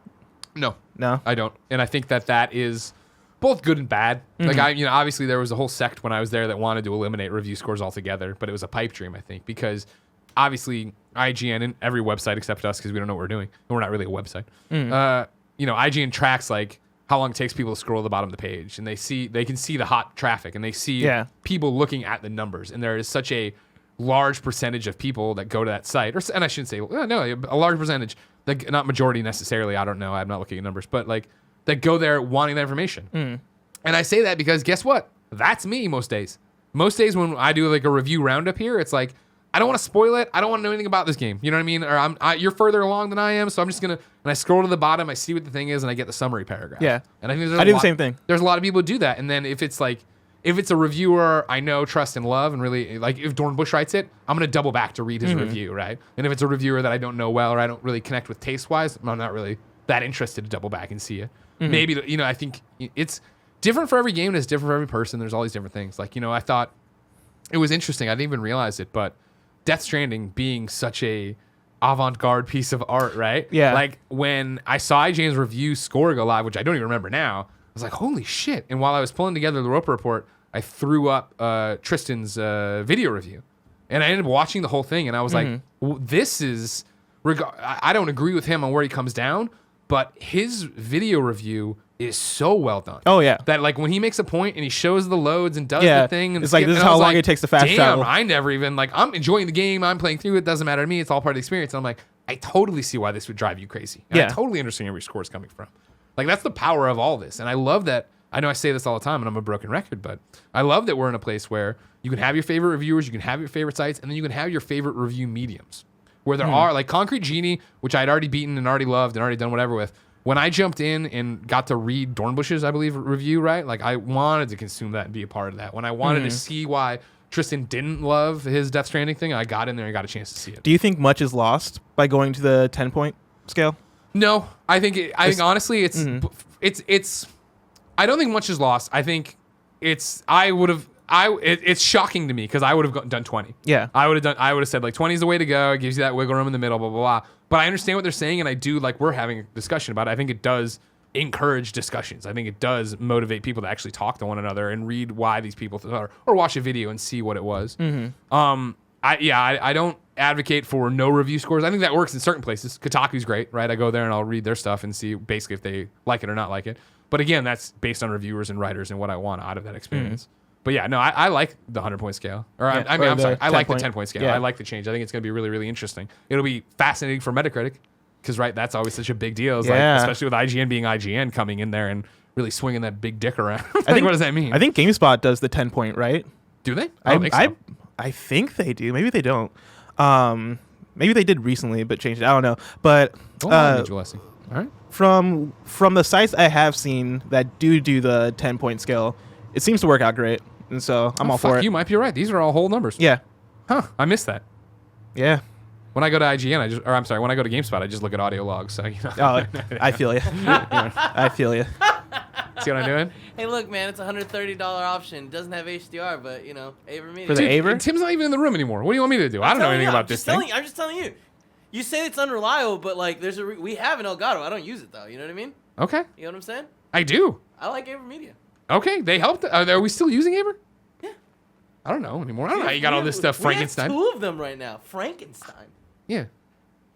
No, I don't. And I think that is both good and bad. Like obviously there was a whole sect when I was there that wanted to eliminate review scores altogether, but it was a pipe dream, I think, because obviously IGN and every website except us, because we don't know what we're doing, and we're not really a website. IGN tracks like how long it takes people to scroll to the bottom of the page, and they can see the hot traffic, and they see people looking at the numbers, and there is such a large percentage of people that go to that site, and I shouldn't say a large percentage, like not majority necessarily. I don't know. I'm not looking at numbers, but like that go there wanting that information. And I say that because guess what? That's me most days. Most days when I do like a review roundup here, it's like I don't want to spoil it. I don't want to know anything about this game. You know what I mean? Or you're further along than I am, so I'm just gonna. And I scroll to the bottom, I see what the thing is, and I get the summary paragraph. Yeah. And I think I do the same thing. There's a lot of people who do that, and then if it's like if it's a reviewer I know, trust, and love, and really like if Dornbush writes it, I'm gonna double back to read his review, right? And if it's a reviewer that I don't know well or I don't really connect with taste wise, I'm not really that interested to double back and see it. Maybe I think it's different for every game and it's different for every person. There's all these different things. Like I thought it was interesting. I didn't even realize it, but Death Stranding being such a avant-garde piece of art, right? Yeah. Like when I saw IGN's review score go live, which I don't even remember now, I was like, holy shit. And while I was pulling together the Roper Report, I threw up Tristan's video review. And I ended up watching the whole thing, and I was like, well, this is... I don't agree with him on where he comes down, but his video review is so well done. Oh, yeah. That like when he makes a point and he shows the loads and does the thing. And it's like, this is how long it takes to fast travel. I never even, like, I'm enjoying the game. I'm playing through it. Doesn't matter to me. It's all part of the experience. And I'm like, I totally see why this would drive you crazy. And I totally understand where your score is coming from. Like, that's the power of all this. And I love that. I know I say this all the time and I'm a broken record, but I love that we're in a place where you can have your favorite reviewers, you can have your favorite sites, and then you can have your favorite review mediums. Where there are, like Concrete Genie, which I'd already beaten and already loved and already done whatever with. When I jumped in and got to read Dornbush's, I believe, review, right? Like, I wanted to consume that and be a part of that. When I wanted to see why Tristan didn't love his Death Stranding thing, I got in there and got a chance to see it. Do you think much is lost by going to the 10-point scale? No, I think honestly it's I don't think much is lost. I think it's shocking to me because I would have done 20. Yeah. I would have said like 20 is the way to go. It gives you that wiggle room in the middle, blah blah blah. But I understand what they're saying, and I do like we're having a discussion about it. I think it does encourage discussions. I think it does motivate people to actually talk to one another and read why these people or watch a video and see what it was. I don't advocate for no review scores. I think that works in certain places. Kotaku's great, right? I go there and I'll read their stuff and see basically if they like it or not like it. But again, that's based on reviewers and writers and what I want out of that experience. But yeah, no, I like the 100-point scale. I'm sorry. I like the 10-point scale. Yeah. I like the change. I think it's going to be really, really interesting. It'll be fascinating for Metacritic because, right, that's always such a big deal. It's like, especially with IGN being IGN coming in there and really swinging that big dick around. What does that mean? I think GameSpot does the 10-point, right? Do they? I don't think so. I think they do. Maybe they don't. Maybe they did recently, but changed it. I don't know. But all right. From the sites I have seen that do the 10-point scale, it seems to work out great. And so I'm all for it. You might be right. These are all whole numbers. Yeah. Huh. I missed that. Yeah. When I go to IGN, when I go to GameSpot, I just look at audio logs. So, Oh, I feel you. I feel you. See what I'm doing? Hey, look, man, it's a $130 option. It doesn't have HDR, but, Aver Media. For the Aver? Tim's not even in the room anymore. What do you want me to do? I don't know anything about this thing. I'm just telling you. You say it's unreliable, but, like, we have an Elgato. I don't use it, though. You know what I mean? Okay. You know what I'm saying? I do. I like Aver Media. Okay, they helped. Are we still using Aver? Yeah. I don't know anymore. I don't know how you got all this stuff, Frankenstein. We have 2 of them right now. Frankenstein. Yeah.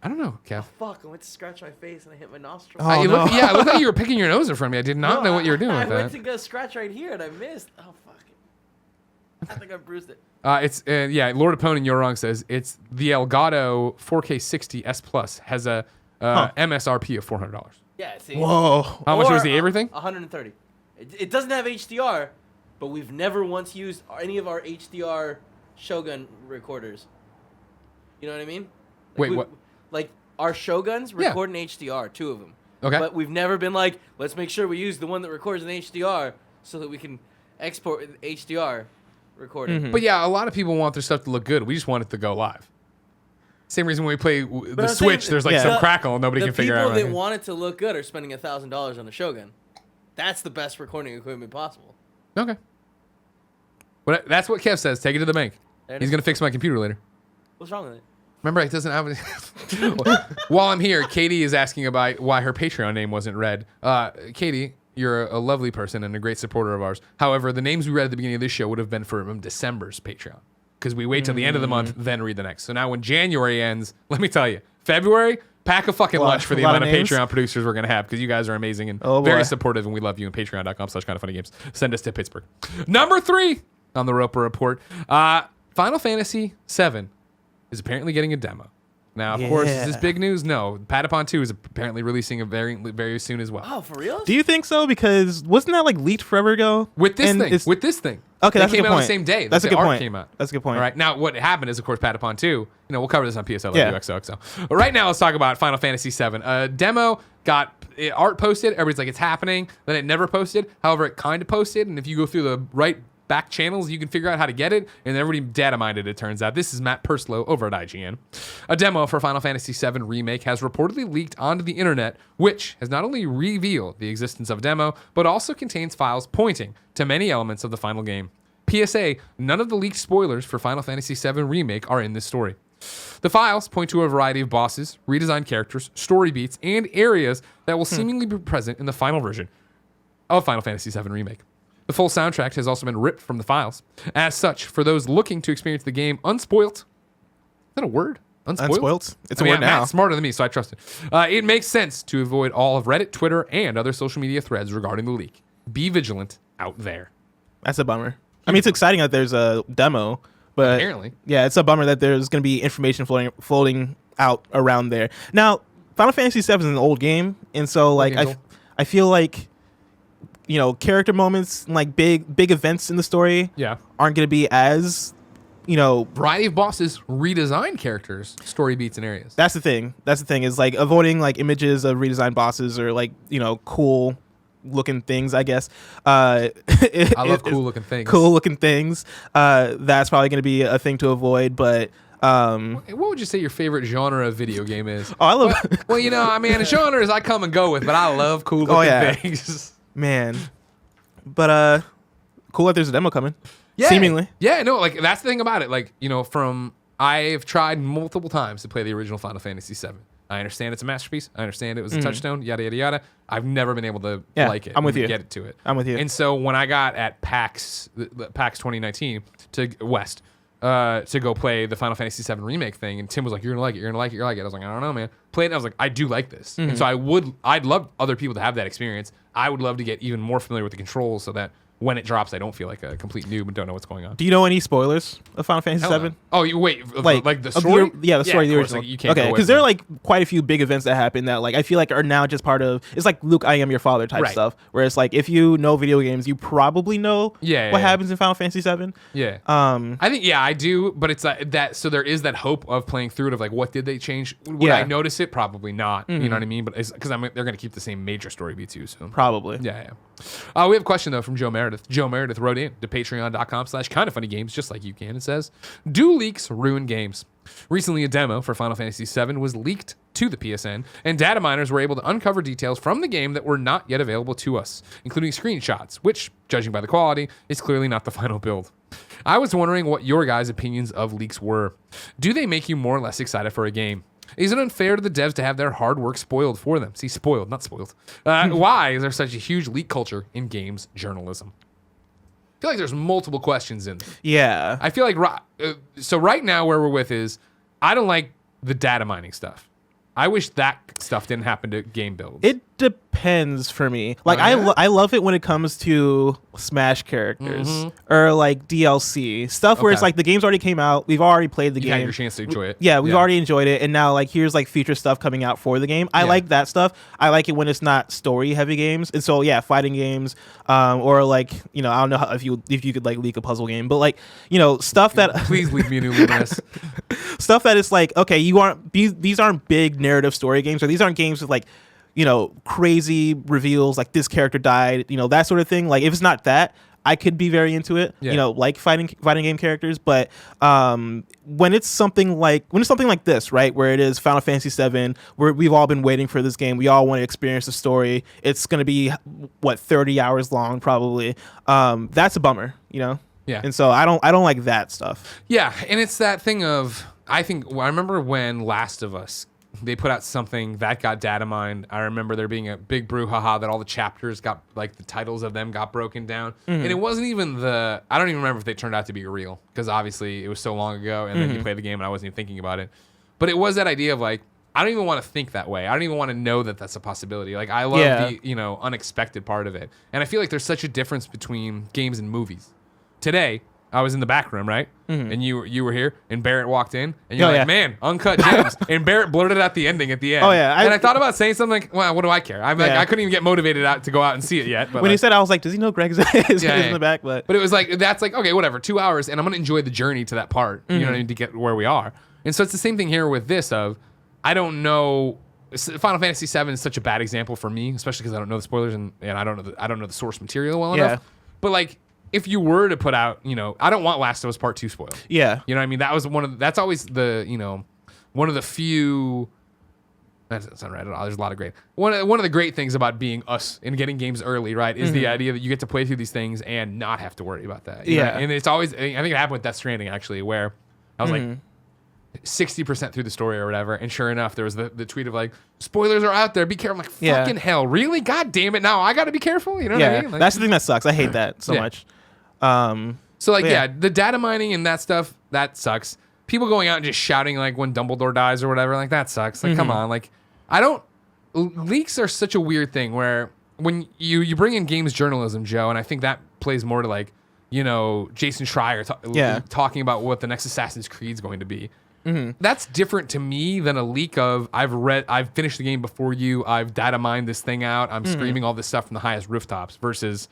I don't know, Kev. Oh, fuck. I went to scratch my face and I hit my nostril. Oh, it looked like you were picking your nose in front of me. I did not know what you were doing with I went that. to go scratch right here and I missed. Oh, fuck it. I think I bruised it. Lord Opponent Yorong says it's the Elgato 4K 60 S Plus has a MSRP of $400. Yeah, see. Whoa. How much was the Aver thing? 130. It doesn't have HDR, but we've never once used any of our HDR Shogun recorders. You know what I mean? Wait, what? Like, our Shoguns record in HDR, 2 of them. Okay. But we've never been like, let's make sure we use the one that records in HDR so that we can export with HDR recording. But yeah, a lot of people want their stuff to look good. We just want it to go live. Same reason when we play the Switch, there's like some crackle and nobody can figure out. The people that want it to look good are spending $1,000 on a Shogun. That's the best recording equipment possible. Okay. Well, that's what Kev says. Take it to the bank. He's going to fix my computer later. What's wrong with it? Remember, it doesn't have any... While I'm here, Katie is asking about why her Patreon name wasn't read. Katie, you're a lovely person and a great supporter of ours. However, the names we read at the beginning of this show would have been from December's Patreon. Because we wait till the end of the month, then read the next. So now when January ends, let me tell you, February, pack a fucking lunch for the amount of Patreon producers we're going to have because you guys are amazing and very supportive, and we love you. And patreon.com/kindoffunnygames. Send us to Pittsburgh. Number 3 on the Roper Report. Final Fantasy VII is apparently getting a demo. Now, of course, is this big news? No. Patapon 2 is apparently releasing a very, very soon as well. Oh, for real? Do you think so? Because wasn't that like leaked forever ago? With this thing. Okay, that's a good point. Came out on the same day. That's a good point. Came out. That's a good point. All right. Now, what happened is, of course, Patapon 2. We'll cover this on PSL XOXO. But right now, let's talk about Final Fantasy VII. Demo got art posted. Everybody's like, it's happening. Then it never posted. However, it kind of posted. And if you go through the right back channels. You can figure out how to get it, and everybody data mined it, it turns out. This is Matt Purslow over at IGN. A demo for Final Fantasy VII Remake has reportedly leaked onto the internet, which has not only revealed the existence of a demo, but also contains files pointing to many elements of the final game. PSA, none of the leaked spoilers for Final Fantasy VII Remake are in this story. The files point to a variety of bosses, redesigned characters, story beats, and areas that will seemingly be present in the final version of Final Fantasy VII Remake. The full soundtrack has also been ripped from the files. As such, for those looking to experience the game unspoilt, is that a word? Unspoilt? It's a word now. Matt's smarter than me, so I trust it. It makes sense to avoid all of Reddit, Twitter, and other social media threads regarding the leak. Be vigilant out there. That's a bummer. I mean, it's exciting that there's a demo, but Apparently. Yeah, it's a bummer that there's going to be information floating out around there. Now, Final Fantasy VII is an old game, and so like I feel like, you know, character moments, like big events in the story, aren't going to be as, you know, variety of bosses, redesigned characters, story beats, and areas. That's the thing. Is like avoiding like images of redesigned bosses or like, you know, cool looking things, I guess. I love cool looking things. Cool looking things. That's probably going to be a thing to avoid, but what would you say your favorite genre of video game is? Oh, I love well, you know, I mean, genres I come and go with, but I love cool looking things. Man. But cool that there's a demo coming. Yeah. Seemingly. Yeah, no, like that's the thing about it. Like, you know, I've tried multiple times to play the original Final Fantasy VII. I understand it's a masterpiece. I understand it was a touchstone, yada, yada, yada. I've never been able to like it. I'm with you. Get it to it. I'm with you. And so when I got at PAX 2019 to West to go play the Final Fantasy VII Remake thing, and Tim was like, you're going to like it, you're going to like it, you're going to like it. I was like, I don't know, man. Played it, and I was like, I do like this. And so I'd love other people to have that experience. I would love to get even more familiar with the controls so that when it drops, I don't feel like a complete noob and don't know what's going on. Do you know any spoilers of Final Fantasy VII? Oh, you wait, like the story? The story of the original. Like, you can't okay, because there are like quite a few big events that happen that like I feel like are now just part of. It's like Luke, I am your father type stuff. Where it's like if you know video games, you probably know what happens in Final Fantasy VII. Yeah. I think I do, but it's that. So there is that hope of playing through it of like what did they change? Would I notice it? Probably not. You know what I mean? But it's because they're going to keep the same major story beats too. So probably. Yeah. We have a question though from Joe Meriedeth. Joe Meriedeth wrote in to patreon.com/kindafunnygames, just like you can. It says, do leaks ruin games? Recently, a demo for Final Fantasy VII was leaked to the PSN, and data miners were able to uncover details from the game that were not yet available to us, including screenshots, which, judging by the quality, is clearly not the final build. I was wondering what your guys' opinions of leaks were. Do they make you more or less excited for a game? Is it unfair to the devs to have their hard work spoiled for them? See, spoiled, not spoiled. Why is there such a huge leak culture in games journalism? I feel like there's multiple questions in there. Yeah. I feel like, so right now where we're with is, I don't like the data mining stuff. I wish that stuff didn't happen to game builds. It depends for me. Like I love it when it comes to Smash characters or like DLC stuff where it's like the game's already came out, we've already played the game. You had your chance to enjoy it. Yeah, we've already enjoyed it, and now like here's like future stuff coming out for the game. I like that stuff. I like it when it's not story heavy games, and so fighting games, or like I don't know if you could like leak a puzzle game, but like stuff that please leave me a new Luminous. Stuff that is like these aren't big narrative story games, or these aren't games with like crazy reveals like this character died, that sort of thing. Like if it's not that, I could be very into it, like fighting game characters. But when it's something like this, right, where it is Final Fantasy VII, where we've all been waiting for this game, we all want to experience the story. It's going to be 30 hours long probably. That's a bummer, Yeah. And so I don't like that stuff. Yeah, and it's that thing of I remember when Last of Us, they put out something that got data mined. I remember there being a big brouhaha that all the chapters got, like the titles of them got broken down. And it wasn't even I don't even remember if they turned out to be real, because obviously it was so long ago, and then you play the game and I wasn't even thinking about it. But it was that idea of like, I don't even want to think that way. I don't even want to know that that's a possibility. Like I love the, unexpected part of it. And I feel like there's such a difference between games and movies. Today, I was in the back room, right? And you were here, and Barrett walked in, and you're like, man, uncut gems. And Barrett blurted out the ending at the end. Oh, yeah. And I thought about saying something like, well, what do I care? I'm like, I couldn't even get motivated to go out and see it yet. But when he said, I was like, does he know Greg's in the back? But it was like, that's like, okay, whatever, 2 hours, and I'm going to enjoy the journey to that part, you know what I mean, to get where we are. And so it's the same thing here with this of, I don't know, Final Fantasy VII is such a bad example for me, especially because I don't know the spoilers, and I don't know the source material well enough. But like, if you were to put out, I don't want Last of Us Part 2 spoiled. Yeah. You know what I mean? That was that's always the, one of the few. That's not right at all. There's a lot of great. One of the great things about being us and getting games early, right, is the idea that you get to play through these things and not have to worry about that. You know? And it's always, I think it happened with Death Stranding, actually, where I was like 60% through the story or whatever, and sure enough, there was the tweet of like, spoilers are out there, be careful. I'm like, fucking hell, really? God damn it, now I got to be careful? You know what I mean? Like, that's the thing that sucks. I hate that so much. So like, the data mining and that stuff, that sucks. People going out and just shouting like when Dumbledore dies or whatever, like that sucks. Like, come on, like, leaks are such a weird thing where when you bring in games journalism, Joe, and I think that plays more to like, Jason Schreier talking about what the next Assassin's Creed is going to be. That's different to me than a leak of I've finished the game before you, I've data mined this thing out, I'm screaming all this stuff from the highest rooftops versus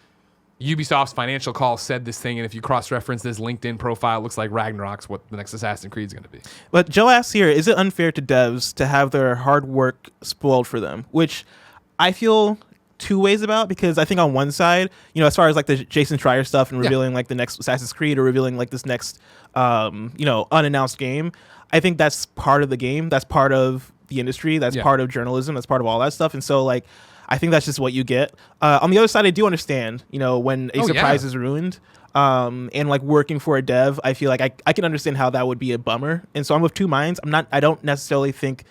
Ubisoft's financial call said this thing, and if you cross-reference this LinkedIn profile, it looks like Ragnarok's what the next Assassin's Creed is going to be. But Joe asks here, is it unfair to devs to have their hard work spoiled for them? Which I feel two ways about, because I think on one side, as far as like the Jason Schreier stuff and revealing like the next Assassin's Creed or revealing like this next, unannounced game, I think that's part of the game. That's part of the industry. That's part of journalism. That's part of all that stuff. And so like, I think that's just what you get. On the other side, I do understand, when a surprise is ruined, and like working for a dev, I feel like I can understand how that would be a bummer. And so I'm of two minds. I don't necessarily think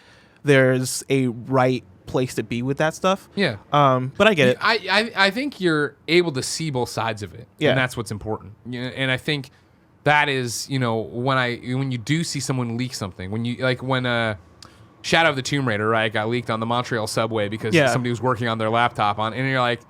there's a right place to be with that stuff. Yeah. But I get it. I think you're able to see both sides of it. Yeah. And that's what's important. And I think that is, when you do see someone leak something, when Shadow of the Tomb Raider, right, got leaked on the Montreal subway because somebody was working on their laptop and you're like,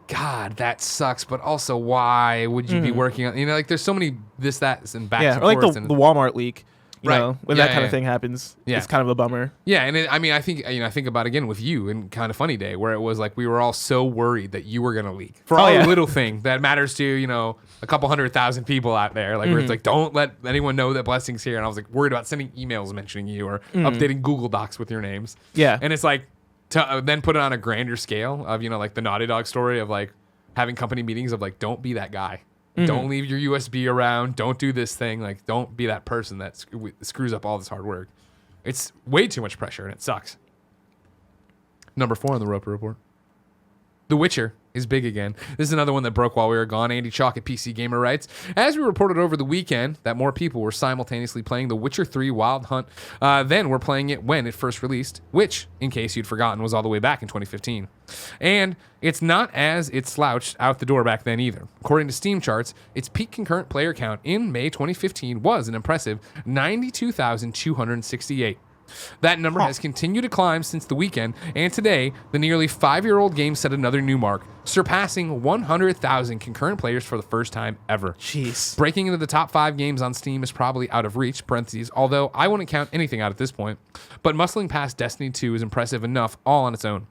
God, that sucks, but also why would you be working on, there's so many this, that, and back and forth. Or like the Walmart leak. When that kind of thing happens, Yeah. It's kind of a bummer. Yeah, and I think I think about again with you and Kind of Funny Day, where it was like we were all so worried that you were gonna leak for all the little thing that matters to a couple 100,000 people out there, like where it's like don't let anyone know that Blessing's here, and I was like worried about sending emails mentioning you or updating Google Docs with your names. Yeah, and it's like to then put it on a grander scale of like the Naughty Dog story of like having company meetings of like don't be that guy. Don't leave your USB around. Don't do this thing. Like, don't be that person that screws up all this hard work. It's way too much pressure, and it sucks. Number 4 on the Roper Report. The Witcher is big again. This is another one that broke while we were gone. Andy Chalk at PC Gamer writes, as we reported over the weekend that more people were simultaneously playing The Witcher 3 Wild Hunt than were playing it when it first released, which, in case you'd forgotten, was all the way back in 2015. And it's not as it slouched out the door back then either. According to Steam charts, its peak concurrent player count in May 2015 was an impressive 92,268. That number has continued to climb since the weekend, and today, the nearly 5-year-old game set another new mark, surpassing 100,000 concurrent players for the first time ever. Jeez. Breaking into the top 5 games on Steam is probably out of reach, parentheses, although I wouldn't count anything out at this point, but muscling past Destiny 2 is impressive enough all on its own.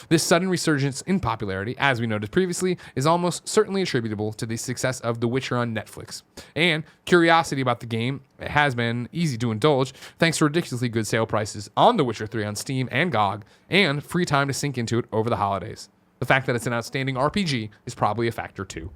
This sudden resurgence in popularity, as we noted previously, is almost certainly attributable to the success of The Witcher on Netflix. And curiosity about the game has been easy to indulge thanks to ridiculously good sale prices on The Witcher 3 on Steam and GOG, and free time to sink into it over the holidays. The fact that it's an outstanding RPG is probably a factor too.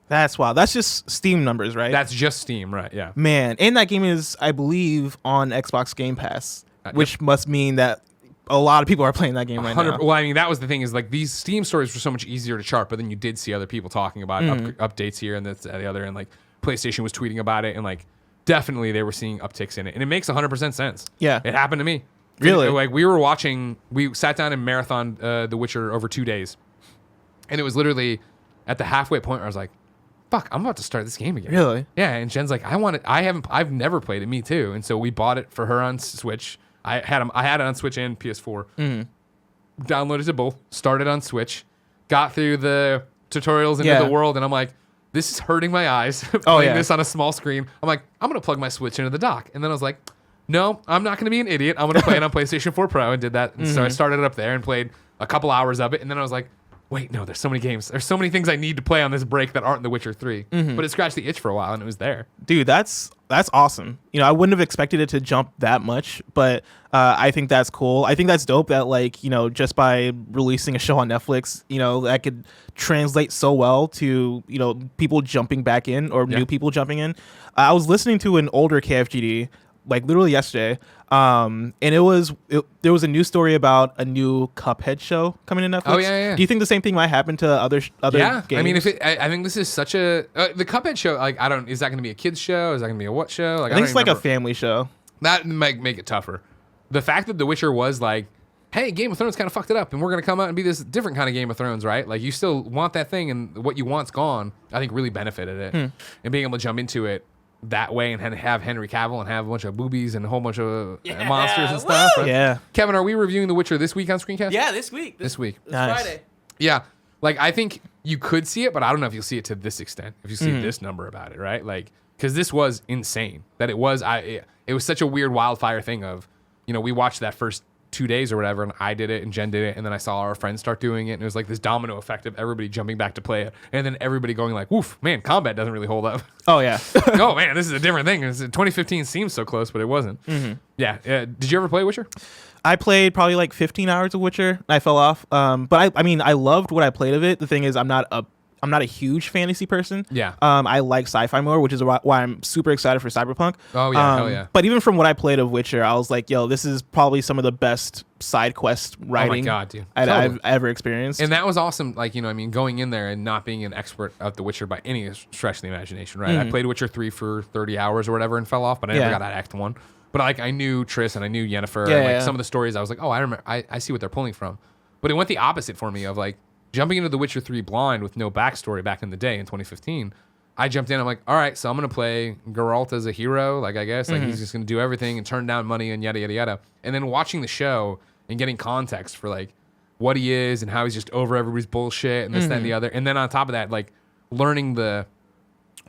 That's wild. That's just Steam numbers, right? That's just Steam, right? Yeah. Man, and that game is, I believe, on Xbox Game Pass, which must mean that a lot of people are playing that game right now. Well, I mean, that was the thing is like these Steam stories were so much easier to chart, but then you did see other people talking about updates here and the other, and like PlayStation was tweeting about it, and like definitely they were seeing upticks in it, and it makes 100% sense. Yeah, it happened to me. Really? Like we sat down and marathon The Witcher over 2 days, and it was literally at the halfway point where I was like, fuck, I'm about to start this game again. Really? Yeah, and Jen's like, I've never played it, me too, and so we bought it for her on Switch. I had it on Switch and PS4. Downloaded it both, started on Switch, got through the tutorials into the world, and I'm like, this is hurting my eyes playing this on a small screen. I'm like, I'm going to plug my Switch into the dock. And then I was like, no, I'm not going to be an idiot. I'm going to play it on PlayStation 4 Pro, and did that. And so I started it up there and played a couple hours of it, and then I was like, wait, no, there's so many games. There's so many things I need to play on this break that aren't in The Witcher 3. But it scratched the itch for a while, and it was there. Dude, that's awesome. I wouldn't have expected it to jump that much, but I think that's cool. I think that's dope that, like, just by releasing a show on Netflix, that could translate so well to, people jumping back in or new people jumping in. I was listening to an older KFGD, like literally yesterday, and there was a news story about a new Cuphead show coming to Netflix. Oh yeah. Do you think the same thing might happen to other games? I mean, I think this is such a the Cuphead show. Like, is that going to be a kids show? Is that going to be a what show? Like, I think it's like a family show. That might make it tougher. The fact that The Witcher was like, hey, Game of Thrones kind of fucked it up, and we're going to come out and be this different kind of Game of Thrones, right? Like, you still want that thing, and what you want's gone. I think really benefited it, and being able to jump into it that way and have Henry Cavill and have a bunch of boobies and a whole bunch of monsters and stuff. Right? Yeah. Kevin, are we reviewing The Witcher this week on Screencast? Yeah, this week. This week. This Nice. Friday. Yeah. Like, I think you could see it, but I don't know if you'll see it to this extent. If you see this number about it, right? Like, because this was insane. That it was such a weird wildfire thing of, we watched that first 2 days or whatever, and I did it and Jen did it, and then I saw our friends start doing it, and it was like this domino effect of everybody jumping back to play it, and then everybody going like, "Woof, man, combat doesn't really hold up." Oh yeah. Oh man, this is a different thing. 2015 seems so close, but it wasn't. Yeah. Did you ever play Witcher? I played probably like 15 hours of Witcher. I fell off. But I mean, I loved what I played of it. The thing is, I'm not a huge fantasy person. Yeah. I like sci-fi more, which is why I'm super excited for Cyberpunk. Oh yeah, hell yeah. But even from what I played of Witcher, I was like, yo, this is probably some of the best side quest writing God, dude. I've ever experienced. And that was awesome. Like, going in there and not being an expert of The Witcher by any stretch of the imagination, right? I played Witcher 3 for 30 hours or whatever and fell off, but I never got out of Act 1. But like, I knew Triss and I knew Yennefer. Yeah, and like yeah. some of the stories, I was like, oh, I remember. I see what they're pulling from. But it went the opposite for me of like jumping into The Witcher 3 blind with no backstory back in the day in 2015. I jumped in. I'm like, all right, so I'm gonna play Geralt as a hero. Like, I guess like he's just gonna do everything and turn down money and yada yada yada. And then watching the show and getting context for like what he is and how he's just over everybody's bullshit and this, that, and the other. And then on top of that, like learning the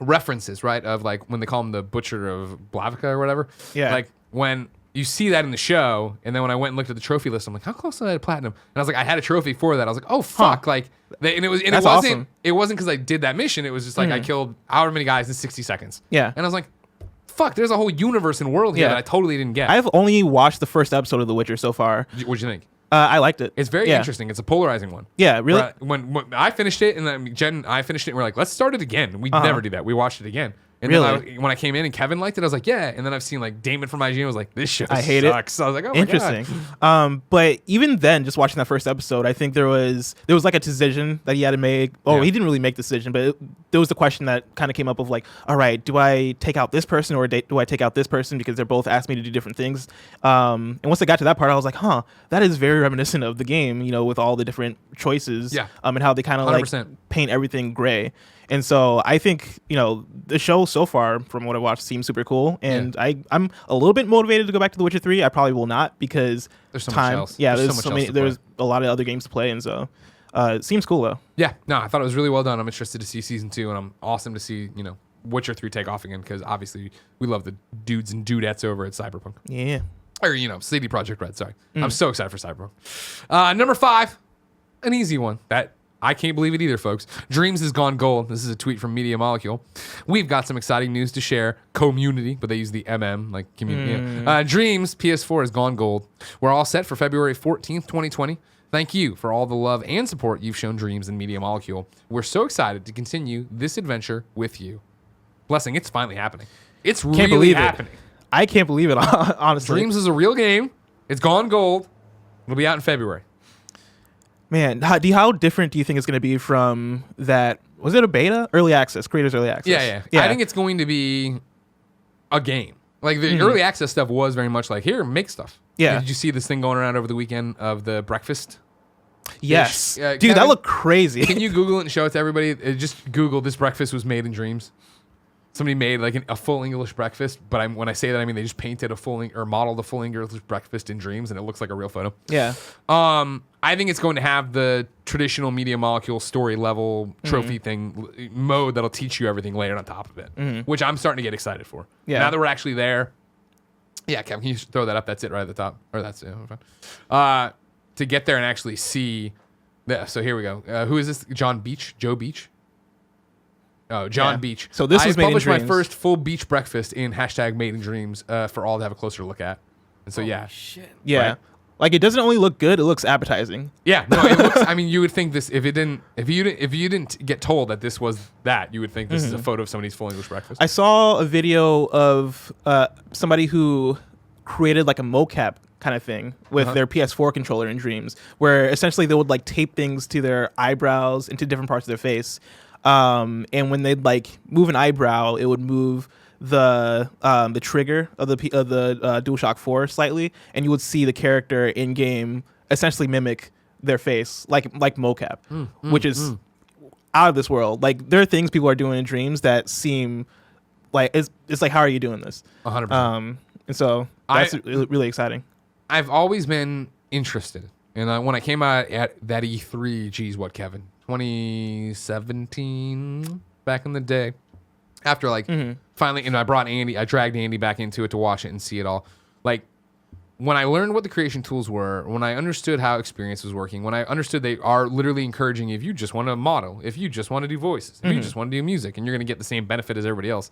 references, right? Of like when they call him the Butcher of Blavica or whatever. Yeah. Like when you see that in the show, and then when I went and looked at the trophy list, I'm like, how close did I had platinum? And I was like, I had a trophy for that. I was like, oh fuck, like, and it wasn't awesome. It wasn't because I did that mission. It was just like I killed however many guys in 60 seconds. Yeah. And I was like, fuck, there's a whole universe and world here that I totally didn't get. I've only watched the first episode of The Witcher so far. What'd you think? I liked it. It's very interesting. It's a polarizing one. Yeah, really? But when I finished it, and then Jen and I finished it, and we're like, let's start it again. We never do that. We watched it again. And Really? then when I came in and Kevin liked it, I was like, yeah. And then I've seen like Damon from IGN was like, this show I hate sucks. So I was like, oh Interesting. my God. But even then, just watching that first episode, I think there was like a decision that he had to make. Oh, he didn't really make the decision, but there was the question that kind of came up of like, all right, do I take out this person or do I take out this person because they're both asking me to do different things? And once I got to that part, I was like, that is very reminiscent of the game, with all the different choices. Yeah. And how they kind of like 100%. paint everything gray. And so I think, the show so far, from what I watched, seems super cool. And I'm a little bit motivated to go back to The Witcher 3. I probably will not because There's so much time. else. Yeah, There's there's so so much many. else to play. There's a lot of other games to play. And so it seems cool, though. Yeah, no, I thought it was really well done. I'm interested to see season 2, and I'm awesome to see, Witcher 3 take off again because obviously we love the dudes and dudettes over at Cyberpunk. Yeah. Or, CD Projekt Red, sorry. I'm so excited for Cyberpunk. Number 5, an easy one. That I can't believe it either, folks. Dreams has gone gold. This is a tweet from Media Molecule. We've got some exciting news to share. Community, but they use the MM, like community. Yeah. Dreams PS4 has gone gold. We're all set for February 14th, 2020. Thank you for all the love and support you've shown Dreams and Media Molecule. We're so excited to continue this adventure with you. Blessing, it's finally happening. It's Can't really believe happening. it. I can't believe it, honestly. Dreams is a real game. It's gone gold. It'll be out in February. Man, how different do you think it's going to be from that? Was it a beta? Early access, creators early access. Yeah. I think it's going to be a game. Like the early access stuff was very much like, here, make stuff. Yeah. Did you see this thing going around over the weekend of the breakfast? Yes. Dude, Dude, that Kevin, looked crazy. Can you Google it and show it to everybody? Just Google this breakfast was made in Dreams. Somebody made like a full English breakfast, but when I say that, I mean they just painted or modeled a full English breakfast in Dreams, and it looks like a real photo. Yeah. I think it's going to have the traditional Media Molecule story level trophy thing mode that'll teach you everything layered on top of it, which I'm starting to get excited for. Yeah. Now that we're actually there. Yeah, Kevin, can you throw that up? That's it right at the top. Or that's it. To get there and actually see Yeah. So here we go. Who is this? John Beach? Joe Beach? Oh, John Beach. So this was made in published my dreams. first full beach breakfast in #Made in Dreams for all to have a closer look at. And so yeah. Shit. Yeah. Right. Like it doesn't only look good; it looks appetizing. Yeah, no, it looks. I mean, you would think this if you didn't get told that this was that, you would think this is a photo of somebody's full English breakfast. I saw a video of somebody who created like a mocap kind of thing with their PS4 controller in Dreams, where essentially they would like tape things to their eyebrows and to different parts of their face, and when they'd like move an eyebrow, it would move the trigger of the DualShock 4 slightly, and you would see the character in game essentially mimic their face like mocap, which is out of this world. Like there are things people are doing in Dreams that seem like it's like, how are you doing this? 100%. And so that's really exciting. I've always been interested, and when I came out at that E3, geez, what, Kevin, 2017, back in the day. After finally, I brought Andy, I dragged Andy back into it to watch it and see it all. Like when I learned what the creation tools were, when I understood how Experience was working, when I understood they are literally encouraging if you just want to model, if you just want to do voices, if you just want to do music, and you're going to get the same benefit as everybody else.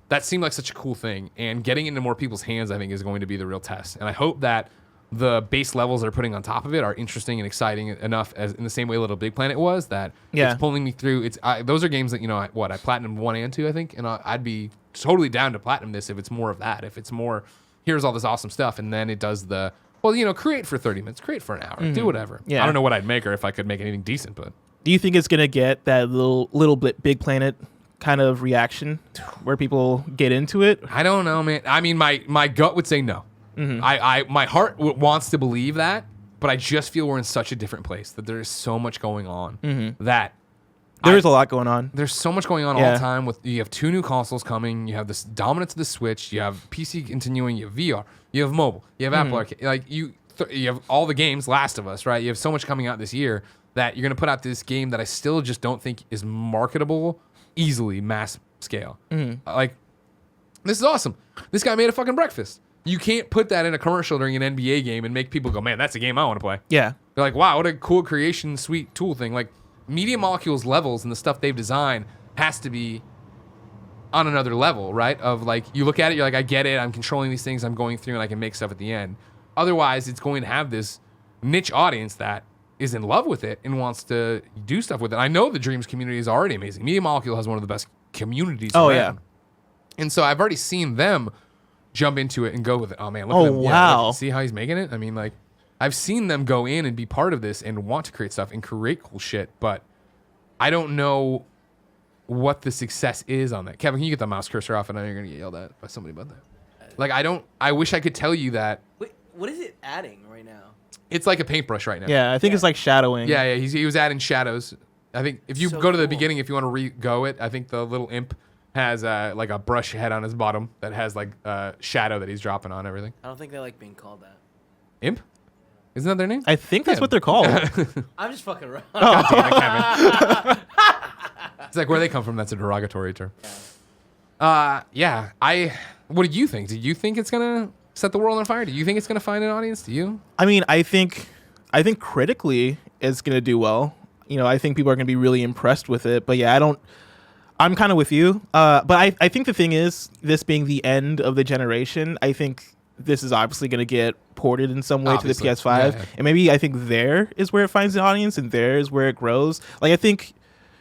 That seemed like such a cool thing, and getting into more people's hands, I think, is going to be the real test. And I hope that the base levels they're putting on top of it are interesting and exciting enough, as in the same way Little Big Planet was, that it's pulling me through. Those are games that I platinum 1 and 2, I think, and I'd be totally down to platinum this if it's more of that. If it's more, here's all this awesome stuff, and then it does the create for 30 minutes, create for an hour, do whatever. Yeah. I don't know what I'd make or if I could make anything decent, but Do you think it's gonna get that little bit Big Planet kind of reaction where people get into it? I don't know, man. I mean, my gut would say no. My heart wants to believe that, but I just feel we're in such a different place, that there is so much going on that There is a lot going on. there's so much going on all the time. You have 2 new consoles coming, you have this dominance of the Switch, you have PC continuing, you have VR, you have mobile, you have Apple Arcade, like you have all the games, Last of Us, right? You have so much coming out this year that you're gonna put out this game that I still just don't think is marketable easily mass scale. Like, this is awesome. This guy made a fucking breakfast. You can't put that in a commercial during an NBA game and make people go, man, that's a game I want to play. Yeah. They're like, wow, what a cool creation suite tool thing. Like, Media Molecule's levels and the stuff they've designed has to be on another level, right? Of like, you look at it, you're like, I get it. I'm controlling these things. I'm going through and I can make stuff at the end. Otherwise, it's going to have this niche audience that is in love with it and wants to do stuff with it. I know the Dreams community is already amazing. Media Molecule has one of the best communities around. Yeah. And so I've already seen them jump into it and go with it. Oh man, look Oh, at him. wow. See how he's making it? I mean, like, I've seen them go in and be part of this and want to create stuff and create cool shit, but I don't know what the success is on that. Kevin, can you get the mouse cursor off? And I know you're gonna get yelled at by somebody about that. Like, I wish I could tell you that. Wait, what is it adding right now? It's like a paintbrush right now. Yeah, I think it's like shadowing. Yeah. He was adding shadows. I think if you So go to the cool. beginning, if you want to re-go it, I think the little imp has like a brush head on his bottom that has like shadow that he's dropping on everything. I don't think they like being called that. Imp? Isn't that their name? I think that's what they're called. I'm just fucking around. God damn it, Kevin. It's like where they come from. That's a derogatory term. Yeah. What do you think? Do you think it's gonna set the world on fire? Do you think it's gonna find an audience? Do you? I mean, I think critically it's gonna do well. I think people are gonna be really impressed with it. But yeah, I'm kind of with you. But I think the thing is, this being the end of the generation, I think this is obviously going to get ported in some way Obviously. to the PS5. Yeah. And maybe I think there is where it finds the audience and there is where it grows. Like, I think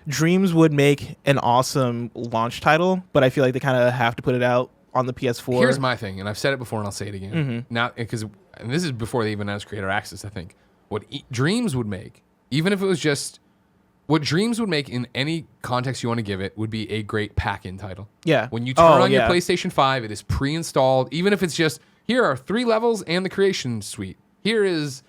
Dreams would make an awesome launch title, but I feel like they kind of have to put it out on the PS4. Here's my thing, and I've said it before and I'll say it again. Now, and this is before they even announced Creator Access, I think. What Dreams would make, even if it was just, what Dreams would make in any context you want to give it, would be a great pack-in title. Yeah. When you turn on your PlayStation 5, it is pre-installed, even if it's just, here are 3 levels and the creation suite. Here is,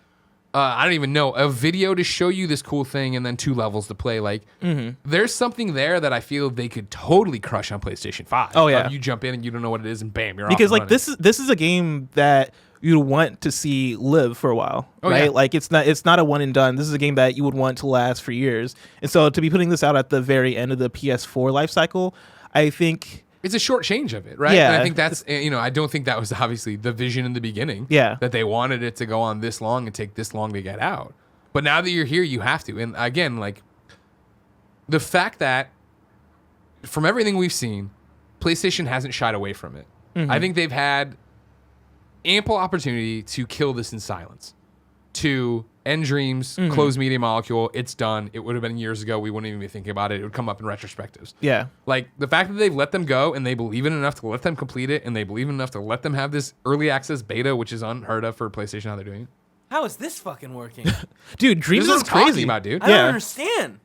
I don't even know, a video to show you this cool thing and then 2 levels to play. Like, there's something there that I feel they could totally crush on PlayStation 5. Oh, yeah. You jump in and you don't know what it is and bam, you're off because and like running. this is a game that you'd want to see live for a while, right? Yeah. Like it's not a one and done. This is a game that you would want to last for years. And so to be putting this out at the very end of the PS4 life cycle, I think it's a short change of it, right? Yeah. And I think that's, I don't think that was obviously the vision in the beginning. Yeah. That they wanted it to go on this long and take this long to get out. But now that you're here, you have to. And again, like the fact that from everything we've seen, PlayStation hasn't shied away from it. I think they've had ample opportunity to kill this in silence. To end dreams, close Media Molecule, it's done. It would have been years ago. We wouldn't even be thinking about it. It would come up in retrospectives. Yeah. Like the fact that they've let them go and they believe in enough to let them complete it and they believe in enough to let them have this early access beta, which is unheard of for PlayStation, how they're doing it. How is this fucking working? Dude, Dreams This is is what I'm talking crazy. about, dude. I don't understand.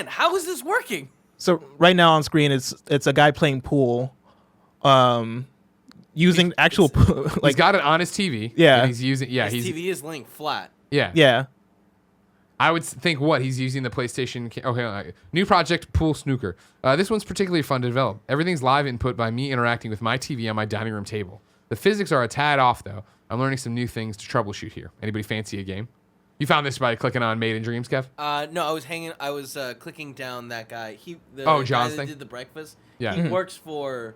How is this working? So right now on screen, it's a guy playing pool, using actual like He's got it on his TV. Yeah. And he's using His TV is laying flat. yeah. yeah. I would think he's using the PlayStation. Okay, new project, Pool Snooker. This one's particularly fun to develop. Everything's live input by me interacting with my TV on my dining room table. The physics are a tad off though. I'm learning some new things to troubleshoot here. Anybody fancy a game? You found this by clicking on Made in Dreams, Kev? No, I was clicking down that guy. The John's guy that thing? did the breakfast. Yeah. He works for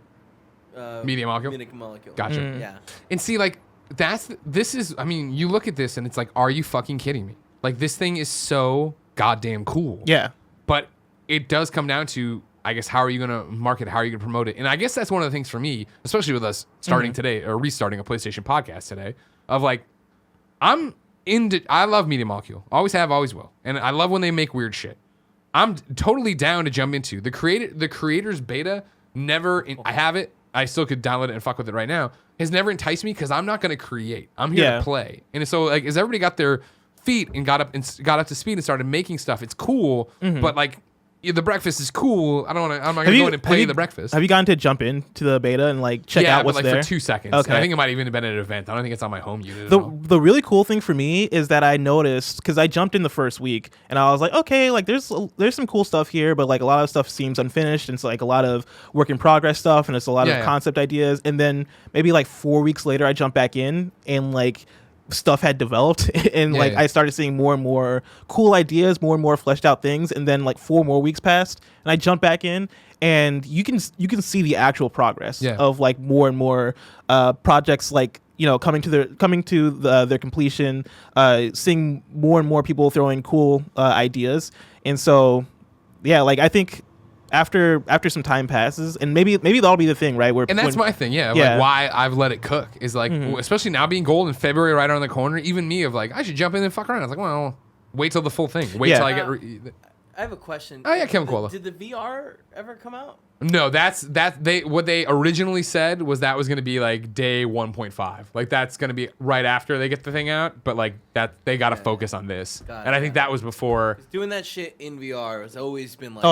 Media Molecule? Media Molecule. Gotcha. Yeah. And see, like, I mean, you look at this and it's like, are you fucking kidding me? Like, this thing is so goddamn cool. Yeah. But it does come down to, I guess, how are you going to market it? How are you going to promote it? And I guess that's one of the things for me, especially with us starting today or restarting a PlayStation podcast today, of like, I love Media Molecule. Always have, always will. And I love when they make weird shit. I'm totally down to jump into the creator's beta. I have it. I still could download it and fuck with it right now. Has never enticed me because I'm not going to create. I'm here to play. And so, like, as everybody got their feet and got up to speed and started making stuff, it's cool. But like, the breakfast is cool. I'm not going to go in and play the breakfast. Have you gotten to jump into the beta and like check out what's but, like, there? for 2 seconds. Okay. And I think it might even have been at an event. I don't think it's on my home unit at all. The really cool thing for me is that I noticed, because I jumped in the first week and I was like, okay, like there's some cool stuff here, but like a lot of stuff seems unfinished. And it's like a lot of work in progress stuff and it's a lot of concept ideas. And then maybe like 4 weeks later, I jumped back in and like stuff had developed and I started seeing more and more cool ideas, more and more fleshed out things. And then like 4 more weeks passed and I jumped back in and you can see the actual progress of like more and more projects, like, you know, coming to their completion, seeing more and more people throwing cool ideas. And so, yeah, like I think after some time passes, and maybe that'll be the thing, right? And that's my thing, like why I've let it cook is like, especially now being gold in February right around the corner, even me of like, I should jump in and fuck around. I was like, well, wait till the full thing. Wait till I get... I have a question. Oh yeah, Kevin Cola. Did the VR ever come out? No, what they originally said was that was going to be like day 1.5. Like that's going to be right after they get the thing out, but like that they got to focus on this. And I think that was before doing that shit in VR has always been like,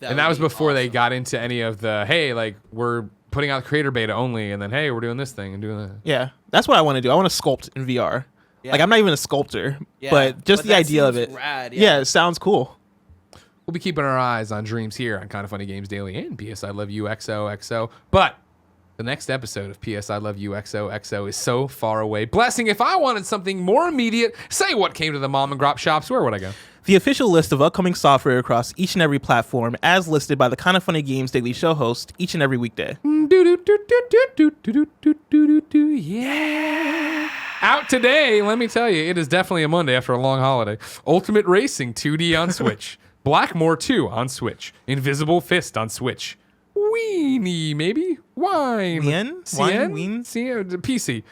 that was before they got into any of the, hey, like we're putting out creator beta only, and then hey, we're doing this thing and doing that. Yeah, that's what I want to do. I want to sculpt in VR. Like I'm not even a sculptor, but just the idea of it. Rad, it sounds cool. We'll be keeping our eyes on dreams here on Kind of Funny Games Daily and PS I Love You XOXO. But the next episode of PS I Love You XOXO is so far away. Blessing, if I wanted something more immediate, say what came to the mom and grop shops, where would I go? The official list of upcoming software across each and every platform, as listed by the Kind of Funny Games Daily show host each and every weekday. Yeah. Out today, let me tell you, it is definitely a Monday after a long holiday. Ultimate Racing 2D on Switch. Blackmore 2 on Switch. Invisible Fist on Switch. Weenie, maybe? Wine. PC.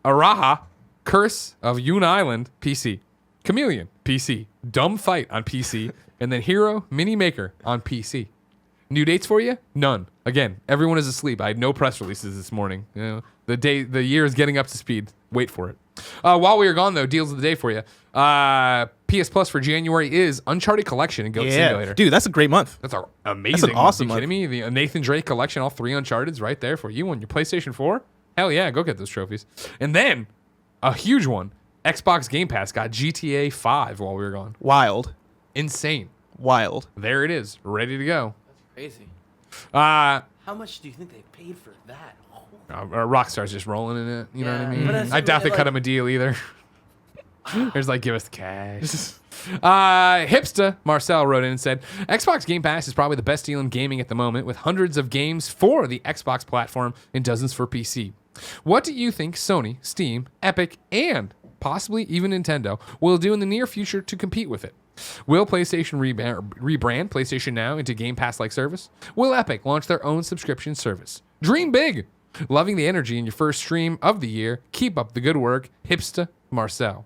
Araha, Curse of Yoon Island, PC. Chameleon, PC. Dumb Fight on PC. And then Hero Mini Maker on PC. New dates for you? None. Again, everyone is asleep. I had no press releases this morning. You know, the year is getting up to speed. Wait for it. While we are gone, though, deals of the day for you. PS Plus for January is Uncharted Collection and Goat Simulator. Dude, that's a great month. That's amazing. That's an awesome month. Are you kidding me? The Nathan Drake Collection, all 3 Uncharted's right there for you on your PlayStation 4. Hell yeah, go get those trophies. And then, a huge one, Xbox Game Pass got GTA 5 while we were gone. Wild. Insane. Wild. There it is, ready to go. That's crazy. How much do you think they paid for that? Rockstar's just rolling in it. You know what I mean? I doubt they cut him a deal either. There's like, give us the cash. HypstaMarcel wrote in and said, Xbox Game Pass is probably the best deal in gaming at the moment, with hundreds of games for the Xbox platform and dozens for PC. What do you think Sony, Steam, Epic, and possibly even Nintendo, will do in the near future to compete with it? Will PlayStation rebrand PlayStation Now into Game Pass-like service? Will Epic launch their own subscription service? Dream big! Loving the energy in your first stream of the year. Keep up the good work. HypstaMarcel.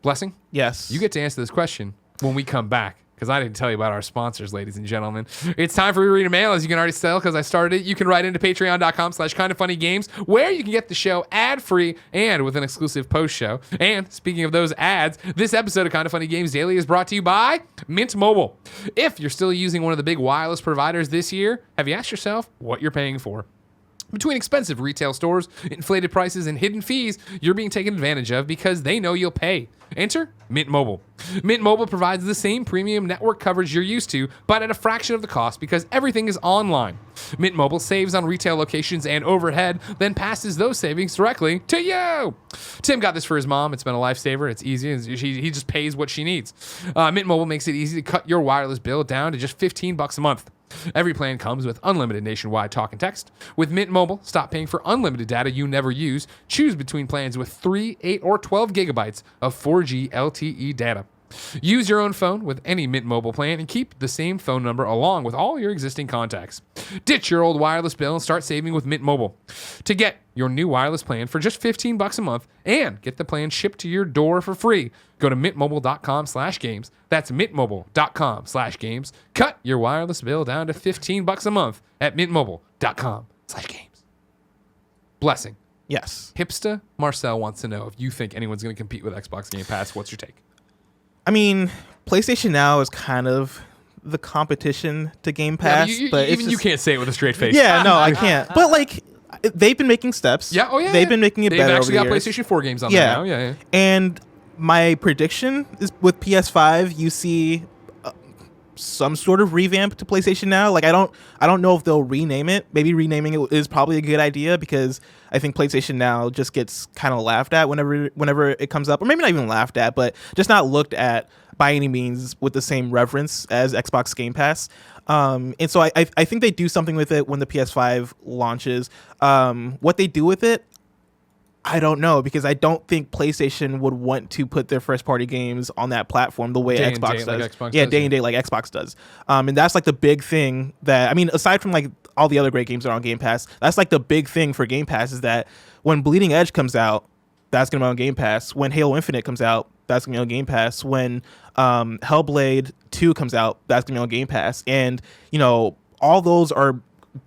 Blessing? Yes. You get to answer this question when we come back, because I didn't tell you about our sponsors, ladies and gentlemen. It's time for me to read a mail, as you can already tell, because I started it. You can write into patreon.com/kindoffunnygames, where you can get the show ad-free and with an exclusive post show. And speaking of those ads, this episode of Kind of Funny Games Daily is brought to you by Mint Mobile. If you're still using one of the big wireless providers this year, have you asked yourself what you're paying for? Between expensive retail stores, inflated prices, and hidden fees, you're being taken advantage of because they know you'll pay. Enter Mint Mobile. Mint Mobile provides the same premium network coverage you're used to, but at a fraction of the cost because everything is online. Mint Mobile saves on retail locations and overhead, then passes those savings directly to you. Tim got this for his mom. It's been a lifesaver. It's easy. He just pays what she needs. Mint Mobile makes it easy to cut your wireless bill down to just $15 a month. Every plan comes with unlimited nationwide talk and text. With Mint Mobile, stop paying for unlimited data you never use. Choose between plans with 3, 8, or 12 gigabytes of 4G LTE data. Use your own phone with any Mint Mobile plan and keep the same phone number along with all your existing contacts. Ditch your old wireless bill and start saving with Mint Mobile. To get your new wireless plan for just $15 a month and get the plan shipped to your door for free, go to mintmobile.com/games. That's mintmobile.com/games. Cut your wireless bill down to $15 a month at mintmobile.com/games. Blessing. Yes. HypstaMarcel wants to know if you think anyone's going to compete with Xbox Game Pass. What's your take? I mean, PlayStation Now is kind of the competition to Game Pass, but even you can't say it with a straight face. Yeah, no, I can't. But like, they've been making steps. Yeah, oh yeah. They've been making it They've better. They've actually over got the years. PlayStation 4 games on there now. Yeah. And my prediction is with PS5, you see some sort of revamp to PlayStation Now. Like I don't know if they'll rename it. Maybe renaming it is probably a good idea because I think PlayStation Now just gets kind of laughed at whenever it comes up, or maybe not even laughed at, but just not looked at by any means with the same reverence as Xbox Game Pass. And so I think they do something with it when the PS5 launches. What they do with it, I don't know, because I don't think PlayStation would want to put their first party games on that platform the way Xbox does. Day and date like Xbox does. And that's like the big thing that, I mean, aside from like all the other great games that are on Game Pass, that's like the big thing for Game Pass is that when Bleeding Edge comes out, that's going to be on Game Pass. When Halo Infinite comes out, that's going to be on Game Pass. When Hellblade 2 comes out, that's going to be on Game Pass. And, you know, all those are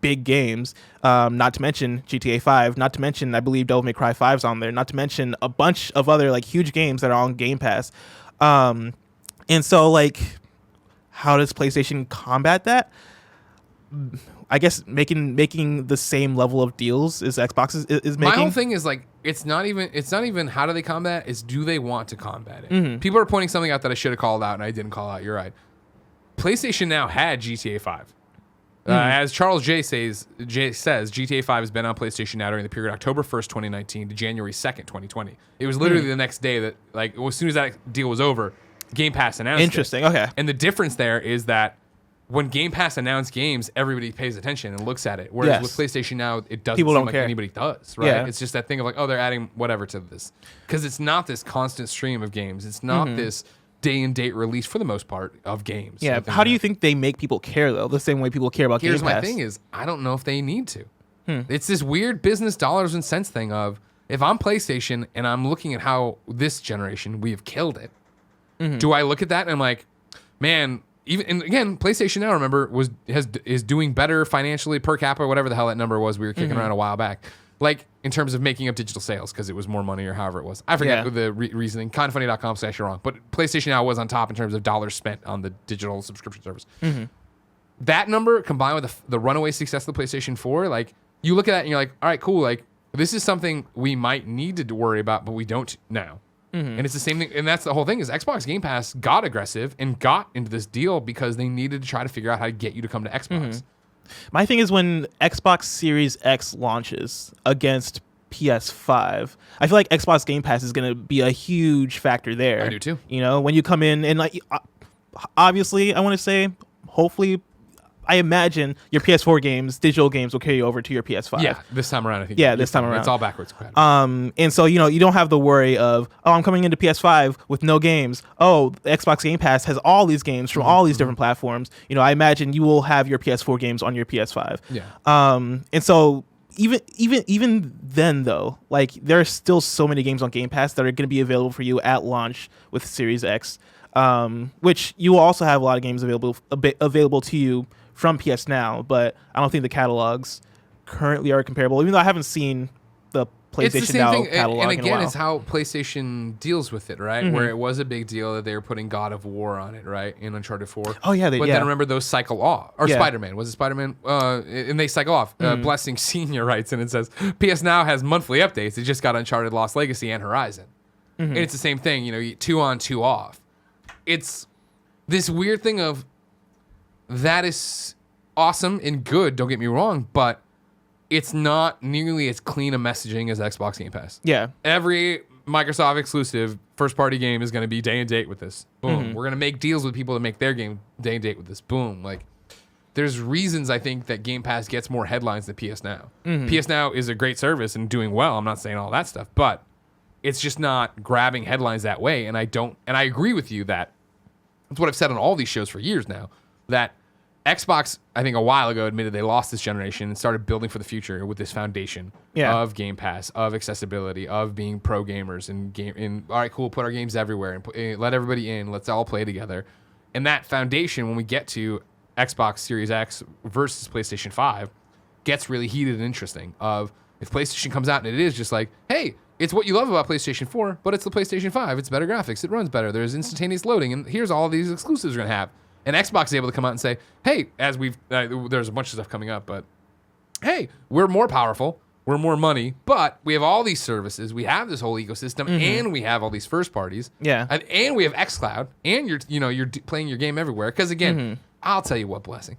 big games, not to mention GTA 5, not to mention I believe Devil May Cry 5's on there, not to mention a bunch of other like huge games that are on Game Pass. And so like, how does PlayStation combat that? I guess making the same level of deals as Xbox is making. My whole thing is like, it's not even how do they combat it, it's do they want to combat it. Mm-hmm. People are pointing something out that I should have called out and I didn't call out. You're right. PlayStation Now had GTA 5. As Charles J says, GTA 5 has been on PlayStation Now during the period October 1st, 2019 to January 2nd, 2020. It was literally the next day that, like, as soon as that deal was over, Game Pass announced Interesting, it. Okay. And the difference there is that when Game Pass announced games, everybody pays attention and looks at it. Whereas with PlayStation Now, it doesn't seem like anybody does, right? Yeah. It's just that thing of like, oh, they're adding whatever to this. Because it's not this constant stream of games. It's not this day and date release for the most part of games. Yeah. How do you think they make people care though? The same way people care about Game Pass. Here's my thing is I don't know if they need to. It's this weird business dollars and cents thing of if I'm PlayStation and I'm looking at how this generation we have killed it. Do I look at that and I'm like, man, even and again, PlayStation Now remember is doing better financially per capita, whatever the hell that number was we were kicking around a while back. Like, in terms of making up digital sales, because it was more money or however it was. I forget the reasoning. Kindoffunny.com says you're wrong. But PlayStation Now was on top in terms of dollars spent on the digital subscription service. That number, combined with the runaway success of the PlayStation 4, like, you look at that and you're like, all right, cool. Like, this is something we might need to worry about, but we don't now. And it's the same thing. And that's the whole thing is Xbox Game Pass got aggressive and got into this deal because they needed to try to figure out how to get you to come to Xbox. My thing is when Xbox Series X launches against PS5, I feel like Xbox Game Pass is going to be a huge factor there. I do too. You know, when you come in and like, obviously, I want to say, hopefully, I imagine your PS4 games, digital games, will carry over to your PS5. Yeah, this time around I think. Yeah, this time around it's all backwards compatible. And so you don't have the worry of I'm coming into PS5 with no games. Oh, the Xbox Game Pass has all these games from all these different platforms. I imagine you will have your PS4 games on your PS5. Yeah. And so even then though, like there are still so many games on Game Pass that are going to be available for you at launch with Series X. Which you will also have a lot of games available to you from PS Now, but I don't think the catalogs currently are comparable. Even though I haven't seen the PlayStation it's the same Now thing. catalog And in a again, while. it's how PlayStation deals with it, right? Where it was a big deal that they were putting God of War on it, right? In Uncharted 4. Oh, yeah. But then remember those cycle off. Or Yeah. Spider-Man. Was it Spider-Man? And they cycle off. Blessing Senior writes, and it says, PS Now has monthly updates. It just got Uncharted Lost Legacy and Horizon. And it's the same thing, 2 on, 2 off. It's this weird thing of that is awesome and good, don't get me wrong, but it's not nearly as clean a messaging as Xbox Game Pass. Yeah. Every Microsoft exclusive first-party game is going to be day and date with this. Boom. We're going to make deals with people to make their game day and date with this. Boom. Like, there's reasons I think that Game Pass gets more headlines than PS Now. PS Now is a great service and doing well. I'm not saying all that stuff, but it's just not grabbing headlines that way. And I agree with you that that's what I've said on all these shows for years now, that Xbox, I think a while ago, admitted they lost this generation and started building for the future with this foundation of Game Pass, of accessibility, of being pro gamers and all right, cool, put our games everywhere and let everybody in. Let's all play together. And that foundation, when we get to Xbox Series X versus PlayStation 5, gets really heated and interesting. Of if PlayStation comes out and it is just like, hey, it's what you love about PlayStation 4, but it's the PlayStation 5. It's better graphics. It runs better. There's instantaneous loading, and here's all these exclusives we're gonna have. And Xbox is able to come out and say, hey, as we've there's a bunch of stuff coming up, but hey, we're more powerful, we're more money, but we have all these services, we have this whole ecosystem, and we have all these first parties, and we have xCloud, and you're playing your game everywhere. Because again, I'll tell you what, Blessing,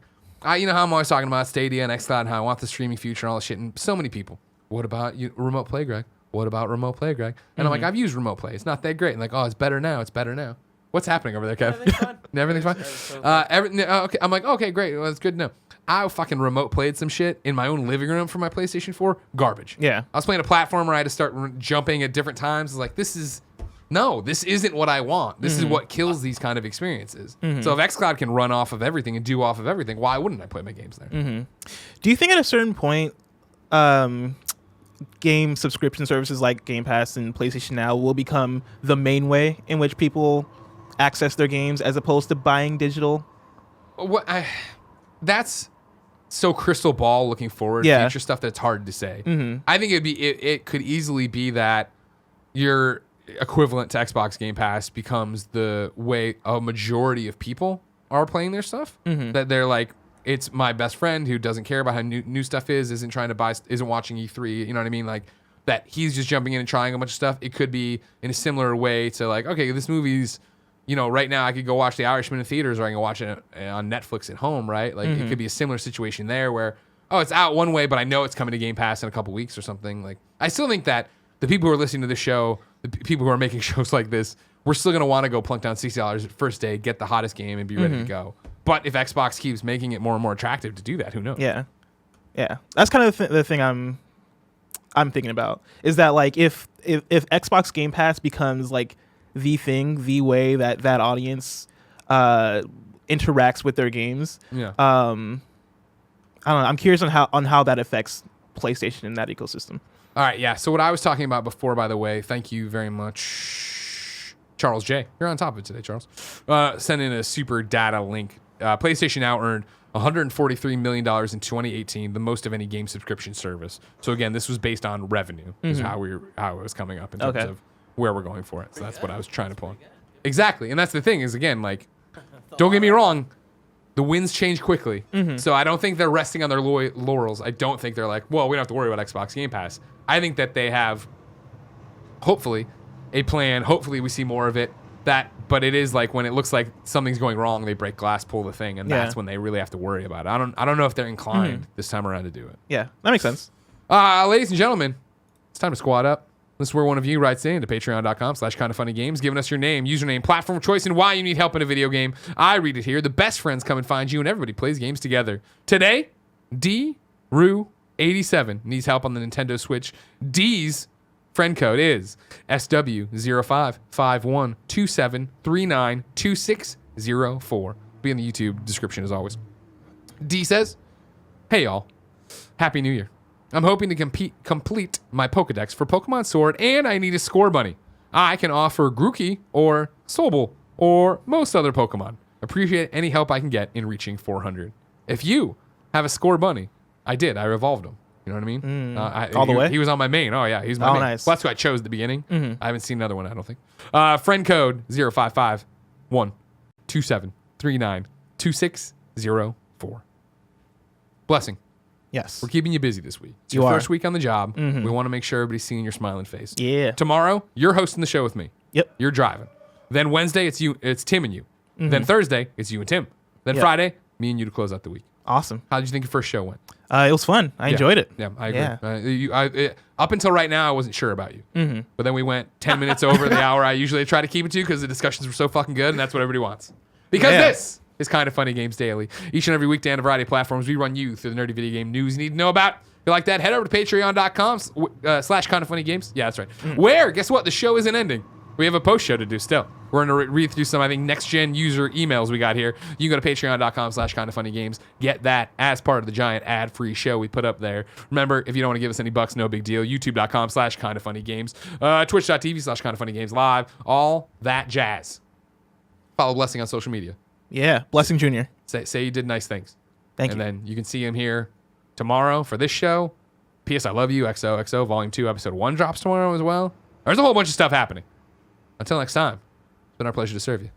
you know how I'm always talking about Stadia and xCloud and how I want the streaming future and all this shit, and so many people. What about you, remote play, Greg? What about remote play, Greg? And I'm like, I've used remote play. It's not that great. And like, oh, it's better now. It's better now. What's happening over there, Kev? Everything's fine. Okay. I'm like, okay, great. Well, it's good to know. I fucking remote played some shit in my own living room for my PlayStation 4. Garbage. Yeah. I was playing a platform where I had to start jumping at different times. It's like, this isn't what I want. This is what kills these kind of experiences. So if xCloud can run off of everything and do off of everything, why wouldn't I play my games there? Do you think at a certain point, game subscription services like Game Pass and PlayStation Now will become the main way in which people access their games as opposed to buying digital? That's so crystal ball looking forward. Future stuff that's hard to say. I think it could easily be that your equivalent to Xbox Game Pass becomes the way a majority of people are playing their stuff. That they're like, it's my best friend who doesn't care about how new stuff isn't trying to buy, isn't watching E3. You know what I mean? Like that he's just jumping in and trying a bunch of stuff. It could be in a similar way to like, okay, this movie's, right now I could go watch The Irishman in theaters or I can watch it on Netflix at home, right? Like it could be a similar situation there where, oh, it's out one way, but I know it's coming to Game Pass in a couple weeks or something. Like I still think that the people who are listening to this show, the people who are making shows like this, we're still going to want to go plunk down $60 first day, get the hottest game and be ready to go. But if Xbox keeps making it more and more attractive to do that, who knows? Yeah. That's kind of the thing I'm thinking about is that like if Xbox Game Pass becomes like the thing, the way that audience interacts with their games. I don't know. I'm curious on how that affects PlayStation in that ecosystem. All right, yeah. So what I was talking about before, by the way, thank you very much, Charles J. You're on top of it today, Charles. Send in a super data link. PlayStation Now earned $143 million in 2018, the most of any game subscription service. So again, this was based on revenue, is how it was coming up in terms of where we're going for it. So that's what I was trying to pull. Exactly, and that's the thing is again, like, don't get me wrong, the winds change quickly. So I don't think they're resting on their laurels. I don't think they're like, well, we don't have to worry about Xbox Game Pass. I think that they have, hopefully, a plan. Hopefully, we see more of it. But it is like when it looks like something's going wrong, they break glass, pull the thing, and that's when they really have to worry about it. I don't know if they're inclined this time around to do it. Yeah, that makes sense. Ladies and gentlemen, it's time to squad up. This is where one of you writes in to patreon.com/kindoffunnygames, giving us your name, username, platform of choice, and why you need help in a video game. I read it here. The best friends come and find you, and everybody plays games together. Today, D-Rue87 needs help on the Nintendo Switch. D's friend code is SW055127392604. Be in the YouTube description as always. D says, "Hey y'all, Happy New Year. I'm hoping to complete my Pokedex for Pokemon Sword, and I need a score bunny. I can offer Grookey or Sobble or most other Pokemon. Appreciate any help I can get in reaching 400. If you have a score bunny, I revolved him. You know what I mean? All the way? He was on my main. Oh, yeah. He's my main. Nice. Well, that's who I chose at the beginning. I haven't seen another one, I don't think. Friend code 055127392604. Blessing. Yes. We're keeping you busy this week. It's You your are. first week on the job. We want to make sure everybody's seeing your smiling face. Yeah. Tomorrow, you're hosting the show with me. Yep. You're driving. Then Wednesday, it's Tim and you. Then Thursday, it's you and Tim. Then Yep. Friday, me and you to close out the week. Awesome. How did you think your first show went? It was fun. I enjoyed it. Yeah, I agree. Yeah. Up until right now, I wasn't sure about you. But then we went 10 minutes over the hour I usually try to keep it to because the discussions were so fucking good, and that's what everybody wants. Because this is Kind of Funny Games Daily. Each and every weekday on a variety of platforms, we run you through the nerdy video game news you need to know about. If you like that, head over to patreon.com/kindoffunnygames. Yeah, that's right. Where, guess what? The show isn't ending. We have a post show to do still. We're going to read through some, I think, next-gen user emails we got here. You can go to patreon.com/kindoffunnygames. Get that as part of the giant ad-free show we put up there. Remember, if you don't want to give us any bucks, no big deal. YouTube.com/kindoffunnygames. Twitch.tv/kindoffunnygames live. All that jazz. Follow Blessing on social media. Yeah. Blessing Jr. Say you did nice things. Thank and you. then you can see him here tomorrow for this show. P.S. I Love You, XOXO, Volume 2, Episode 1 drops tomorrow as well. There's a whole bunch of stuff happening. Until next time, it's been our pleasure to serve you.